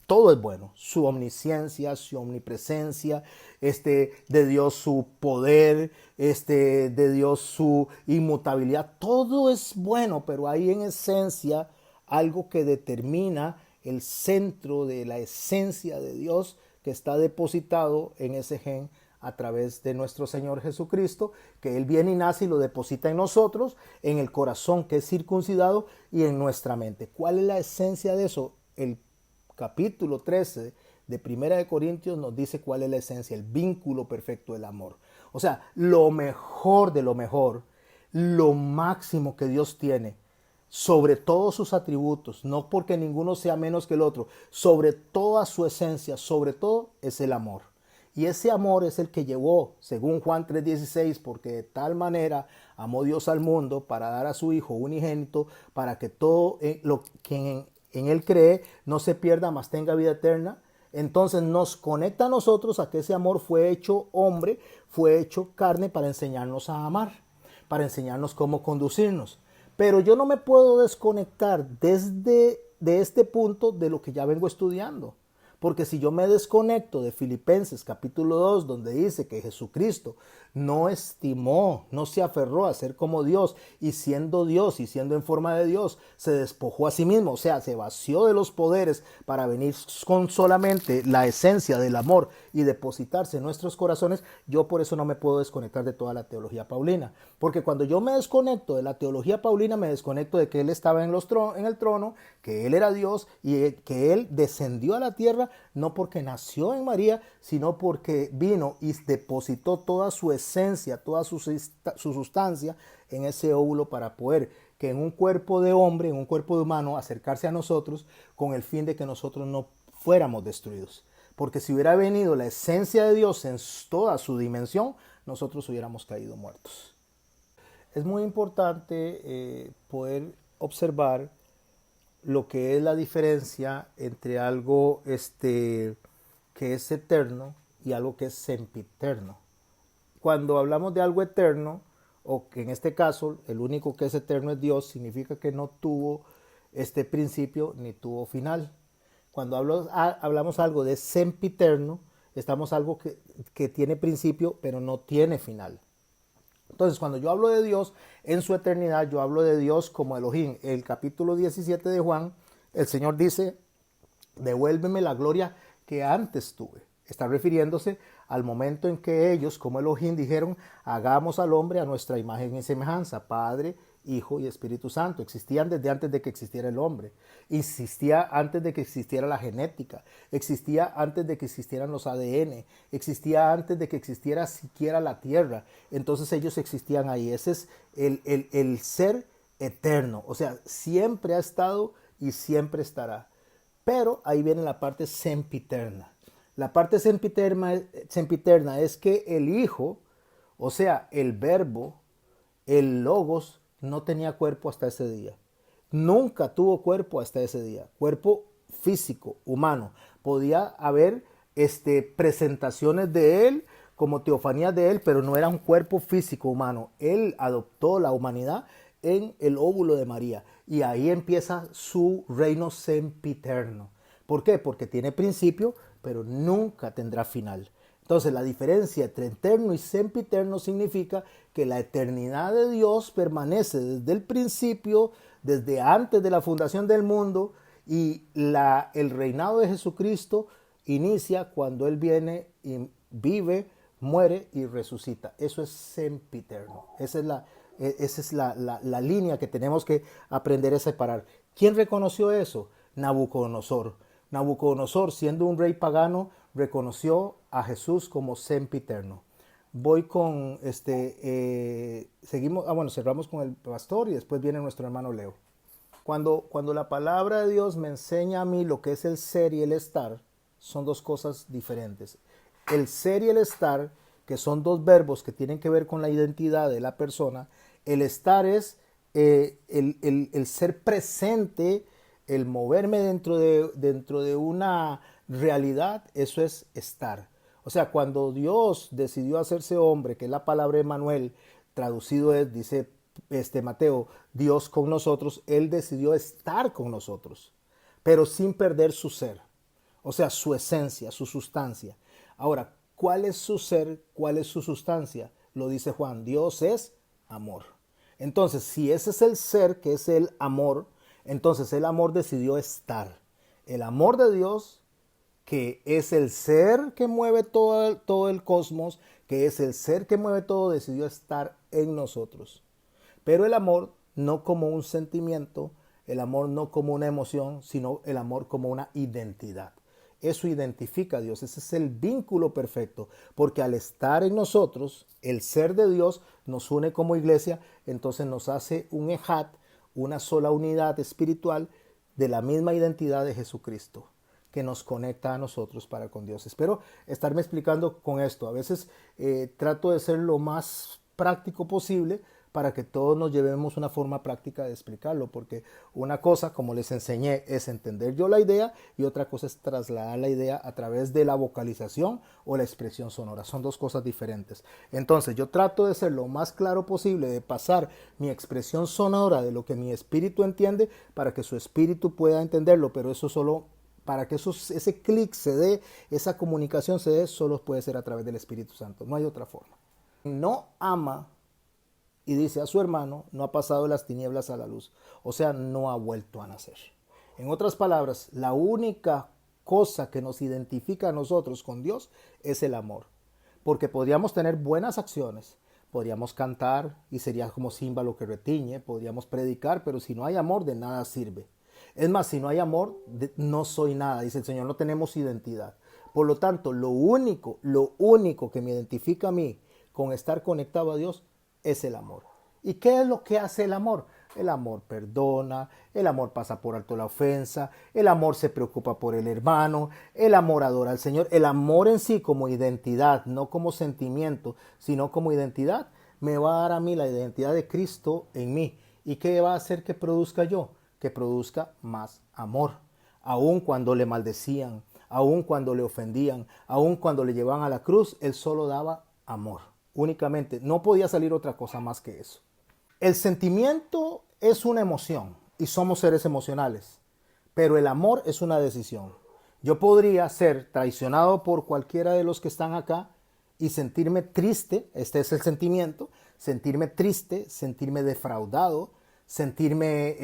todo es bueno. Su omnisciencia, su omnipresencia, de Dios su poder, de Dios su inmutabilidad, todo es bueno, pero hay en esencia algo que determina el centro de la esencia de Dios que está depositado en ese gen a través de nuestro Señor Jesucristo, que Él viene y nace y lo deposita en nosotros, en el corazón que es circuncidado y en nuestra mente. ¿Cuál es la esencia de eso? El capítulo 13 de Primera de Corintios nos dice cuál es la esencia, el vínculo perfecto del amor. O sea, lo mejor de lo mejor, lo máximo que Dios tiene sobre todos sus atributos, no porque ninguno sea menos que el otro, sobre toda su esencia, sobre todo es el amor. Y ese amor es el que llevó, según Juan 3:16, porque de tal manera amó Dios al mundo para dar a su Hijo unigénito, para que todo lo que en Él cree no se pierda, mas tenga vida eterna. Entonces nos conecta a nosotros a que ese amor fue hecho hombre, fue hecho carne para enseñarnos a amar, para enseñarnos cómo conducirnos. Pero yo no me puedo desconectar de este punto de lo que ya vengo estudiando. Porque si yo me desconecto de Filipenses capítulo 2, donde dice que Jesucristo no estimó, no se aferró a ser como Dios y siendo en forma de Dios, se despojó a sí mismo, o sea, se vació de los poderes para venir con solamente la esencia del amor y depositarse en nuestros corazones, yo por eso no me puedo desconectar de toda la teología paulina. Porque cuando yo me desconecto de la teología paulina, me desconecto de que Él estaba en el trono, que Él era Dios y que Él descendió a la tierra no porque nació en María, sino porque vino y depositó toda su esencia, toda su sustancia en ese óvulo para poder que en un cuerpo de hombre, en un cuerpo de humano, acercarse a nosotros con el fin de que nosotros no fuéramos destruidos. Porque si hubiera venido la esencia de Dios en toda su dimensión, nosotros hubiéramos caído muertos. Es muy importante poder observar lo que es la diferencia entre algo que es eterno y algo que es sempiterno. Cuando hablamos de algo eterno, o que en este caso el único que es eterno es Dios, significa que no tuvo este principio ni tuvo final. Cuando hablamos algo de sempiterno, estamos algo que tiene principio pero no tiene final. Entonces, cuando yo hablo de Dios en su eternidad, yo hablo de Dios como Elohim. El capítulo 17 de Juan, el Señor dice, devuélveme la gloria que antes tuve. Está refiriéndose al momento en que ellos, como Elohim, dijeron, hagamos al hombre a nuestra imagen y semejanza, Padre, Hijo y Espíritu Santo. Existían desde antes de que existiera el hombre. Existía antes de que existiera la genética. Existía antes de que existieran los ADN. Existía antes de que existiera siquiera la tierra. Entonces ellos existían ahí. Ese es el ser eterno. O sea, siempre ha estado y siempre estará. Pero ahí viene la parte sempiterna. La parte sempiterna es que el Hijo, o sea, el Verbo, el Logos, no tenía cuerpo hasta ese día. Nunca tuvo cuerpo hasta ese día. Cuerpo físico, humano. Podía haber presentaciones de Él, como teofanías de Él, pero no era un cuerpo físico humano. Él adoptó la humanidad en el óvulo de María. Y ahí empieza su reino sempiterno. ¿Por qué? Porque tiene principio, pero nunca tendrá final. Entonces la diferencia entre eterno y sempiterno significa que la eternidad de Dios permanece desde el principio, desde antes de la fundación del mundo, y el reinado de Jesucristo inicia cuando Él viene y vive, muere y resucita. Eso es sempiterno. Esa es la línea que tenemos que aprender a separar. ¿Quién reconoció eso? Nabucodonosor. Nabucodonosor, siendo un rey pagano, reconoció a Jesús como sempiterno. Voy con cerramos con el pastor y después viene nuestro hermano Leo. Cuando la palabra de Dios me enseña a mí lo que es el ser y el estar, son dos cosas diferentes. El ser y el estar, que son dos verbos que tienen que ver con la identidad de la persona. El estar es el ser presente, el moverme dentro de una Realidad, eso es estar. O sea, cuando Dios decidió hacerse hombre, que es la palabra Emmanuel, traducido es, dice Mateo, Dios con nosotros, Él decidió estar con nosotros, pero sin perder su ser. O sea, su esencia, su sustancia. Ahora, ¿cuál es su ser? ¿Cuál es su sustancia? Lo dice Juan, Dios es amor. Entonces, si ese es el ser, que es el amor, entonces el amor decidió estar. El amor de Dios, que es el ser que mueve todo el cosmos, que es el ser que mueve todo, decidió estar en nosotros. Pero el amor no como un sentimiento, el amor no como una emoción, sino el amor como una identidad. Eso identifica a Dios, ese es el vínculo perfecto, porque al estar en nosotros, el ser de Dios nos une como iglesia, entonces nos hace un ejad, una sola unidad espiritual de la misma identidad de Jesucristo, que nos conecta a nosotros para con Dios. Espero estarme explicando con esto. A veces trato de ser lo más práctico posible para que todos nos llevemos una forma práctica de explicarlo, porque una cosa, como les enseñé, es entender yo la idea y otra cosa es trasladar la idea a través de la vocalización o la expresión sonora. Son dos cosas diferentes. Entonces yo trato de ser lo más claro posible, de pasar mi expresión sonora de lo que mi espíritu entiende para que su espíritu pueda entenderlo, pero eso solo para que ese clic se dé, esa comunicación se dé, solo puede ser a través del Espíritu Santo. No hay otra forma. No ama y dice a su hermano, no ha pasado de las tinieblas a la luz. O sea, no ha vuelto a nacer. En otras palabras, la única cosa que nos identifica a nosotros con Dios es el amor. Porque podríamos tener buenas acciones, podríamos cantar y sería como címbalo que retiñe, podríamos predicar, pero si no hay amor, de nada sirve. Es más, si no hay amor, no soy nada, dice el Señor, no tenemos identidad. Por lo tanto, lo único que me identifica a mí con estar conectado a Dios es el amor. ¿Y qué es lo que hace el amor? El amor perdona, el amor pasa por alto la ofensa, el amor se preocupa por el hermano, el amor adora al Señor. El amor en sí como identidad, no como sentimiento, sino como identidad, me va a dar a mí la identidad de Cristo en mí. ¿Y qué va a hacer que produzca yo? Que produzca más amor. Aun cuando le maldecían, aun cuando le ofendían, aun cuando le llevaban a la cruz, Él solo daba amor. Únicamente, no podía salir otra cosa más que eso. El sentimiento es una emoción y somos seres emocionales, pero el amor es una decisión. Yo podría ser traicionado por cualquiera de los que están acá y sentirme triste, este es el sentimiento, sentirme triste, sentirme defraudado, sentirme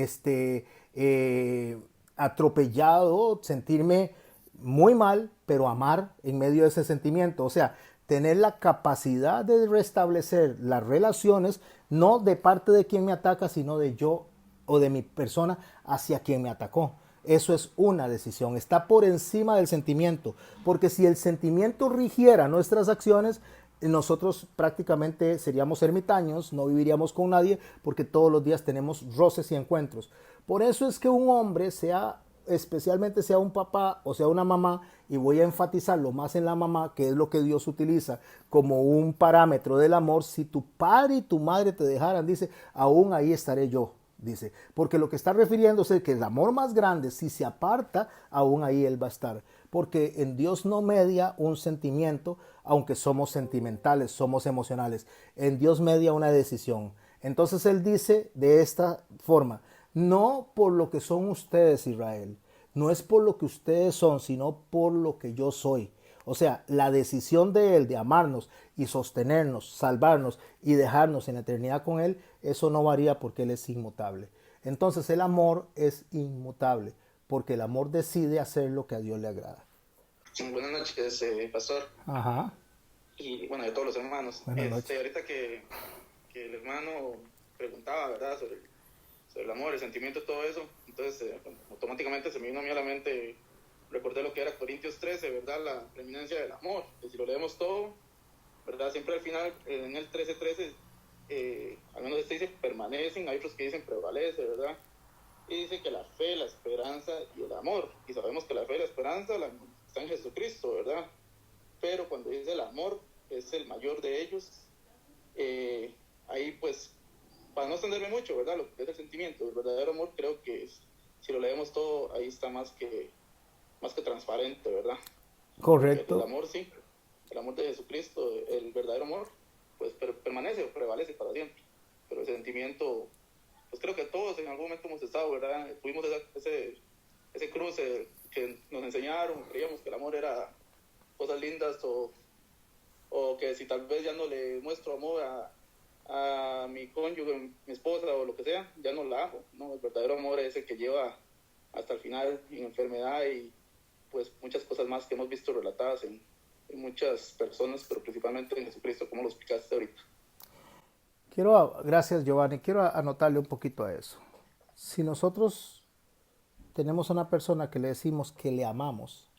atropellado, sentirme muy mal, pero amar en medio de ese sentimiento. O sea, tener la capacidad de restablecer las relaciones, no de parte de quien me ataca, sino de yo o de mi persona hacia quien me atacó. Eso es una decisión, está por encima del sentimiento, porque si el sentimiento rigiera nuestras acciones, nosotros prácticamente seríamos ermitaños, no viviríamos con nadie, porque todos los días tenemos roces y encuentros. Por eso es que un hombre, especialmente sea un papá o sea una mamá, y voy a enfatizarlo más en la mamá, que es lo que Dios utiliza como un parámetro del amor. Si tu padre y tu madre te dejaran, dice, aún ahí estaré yo, dice, porque lo que está refiriéndose es que el amor más grande, si se aparta, aún ahí Él va a estar, porque en Dios no media un sentimiento, aunque somos sentimentales, somos emocionales, en Dios media una decisión. Entonces Él dice de esta forma, no por lo que son ustedes, Israel, no es por lo que ustedes son, sino por lo que yo soy. O sea, la decisión de Él de amarnos y sostenernos, salvarnos y dejarnos en la eternidad con Él, eso no varía porque Él es inmutable. Entonces el amor es inmutable, porque el amor decide hacer lo que a Dios le agrada. Buenas noches, pastor. Ajá. Y bueno, de todos los hermanos. Buenas noches. Ahorita que el hermano preguntaba, ¿verdad? Sobre el amor, el sentimiento, todo eso. Entonces, automáticamente se me vino a mí a la mente, recordé lo que era Corintios 13, ¿verdad? La preeminencia del amor. Que si lo leemos todo, ¿verdad? Siempre al final, en el 13:13, al menos dice permanecen, hay otros que dicen prevalece, ¿verdad? Y dice que la fe, la esperanza y el amor. Y sabemos que la fe y la esperanza está en Jesucristo, ¿verdad? Pero cuando dice el amor, es el mayor de ellos. Ahí pues, para no extenderme mucho, ¿verdad? Lo que es el sentimiento, el verdadero amor, creo que si lo leemos todo, ahí está más que más que transparente, ¿verdad? Correcto. El amor sí, el amor de Jesucristo, el verdadero amor, pues permanece o prevalece para siempre. Pero el sentimiento, pues creo que todos en algún momento hemos estado, ¿verdad? Tuvimos ese cruce que nos enseñaron, creíamos que el amor era cosas lindas o que si tal vez ya no le muestro amor a mi cónyuge, mi esposa o lo que sea, ya no la hago, ¿no? El verdadero amor es el que lleva hasta el final en enfermedad y pues muchas cosas más que hemos visto relatadas en muchas personas, pero principalmente en Jesucristo, como lo explicaste ahorita. Gracias Giovanni, quiero anotarle un poquito a eso. Si nosotros tenemos a una persona que le decimos que le amamos,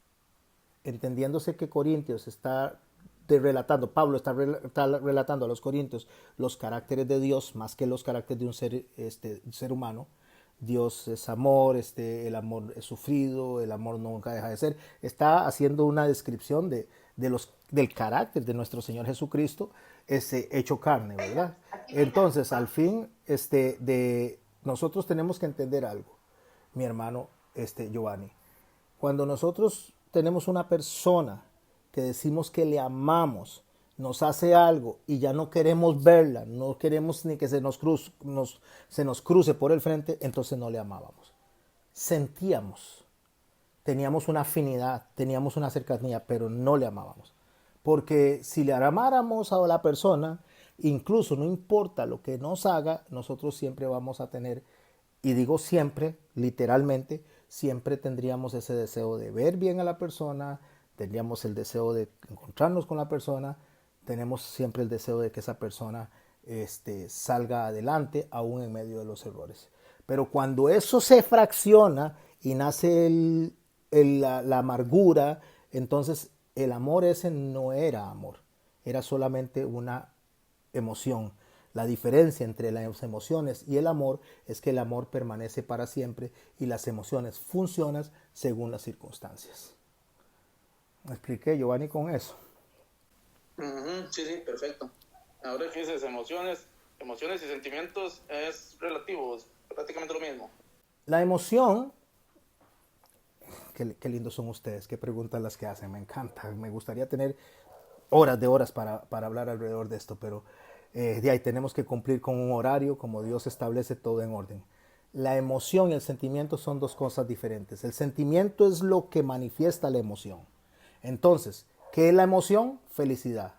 entendiéndose que Corintios está Pablo está relatando a los Corintios los caracteres de Dios más que los caracteres de un ser humano. Dios es amor, el amor es sufrido, el amor nunca deja de ser. Está haciendo una descripción del carácter de nuestro Señor Jesucristo, hecho carne, ¿verdad? Entonces, al fin, nosotros tenemos que entender algo, mi hermano Giovanni. Cuando nosotros tenemos una persona que decimos que le amamos, nos hace algo y ya no queremos verla, no queremos ni que se nos cruce por el frente, entonces no le amábamos. Sentíamos, teníamos una afinidad, teníamos una cercanía, pero no le amábamos. Porque si le amáramos a la persona, incluso no importa lo que nos haga, nosotros siempre vamos a tener, y digo siempre, literalmente, siempre tendríamos ese deseo de ver bien a la persona, tendríamos el deseo de encontrarnos con la persona, tenemos siempre el deseo de que esa persona salga adelante, aún en medio de los errores. Pero cuando eso se fracciona y nace la amargura, entonces el amor ese no era amor, era solamente una emoción. La diferencia entre las emociones y el amor es que el amor permanece para siempre y las emociones funcionan según las circunstancias. ¿Me expliqué, Giovanni, con eso? Sí, sí, perfecto. Ahora que dices emociones y sentimientos es relativo, es prácticamente lo mismo. La emoción, qué lindos son ustedes, qué preguntas las que hacen, me encanta. Me gustaría tener horas de horas para hablar alrededor de esto, pero de ahí tenemos que cumplir con un horario, como Dios establece todo en orden. La emoción y el sentimiento son dos cosas diferentes. El sentimiento es lo que manifiesta la emoción. Entonces, ¿qué es la emoción? Felicidad.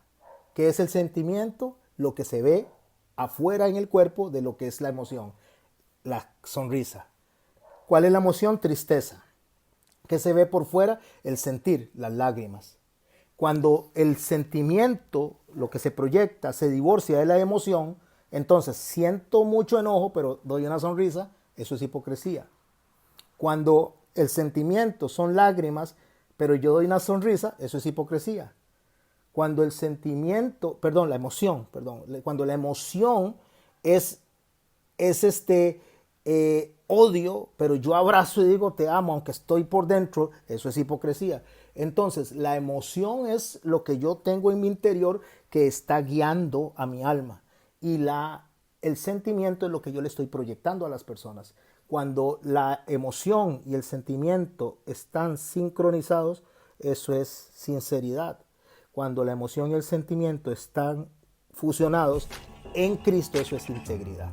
¿Qué es el sentimiento? Lo que se ve afuera en el cuerpo de lo que es la emoción. La sonrisa. ¿Cuál es la emoción? Tristeza. ¿Qué se ve por fuera? El sentir, las lágrimas. Cuando el sentimiento, lo que se proyecta, se divorcia de la emoción, entonces siento mucho enojo, pero doy una sonrisa, eso es hipocresía. Cuando el sentimiento son lágrimas, pero yo doy una sonrisa, eso es hipocresía. Cuando el sentimiento, cuando la emoción es odio, pero yo abrazo y digo te amo, aunque estoy por dentro, eso es hipocresía. Entonces, la emoción es lo que yo tengo en mi interior que está guiando a mi alma. Y el sentimiento es lo que yo le estoy proyectando a las personas. Cuando la emoción y el sentimiento están sincronizados, eso es sinceridad. Cuando la emoción y el sentimiento están fusionados en Cristo, eso es integridad.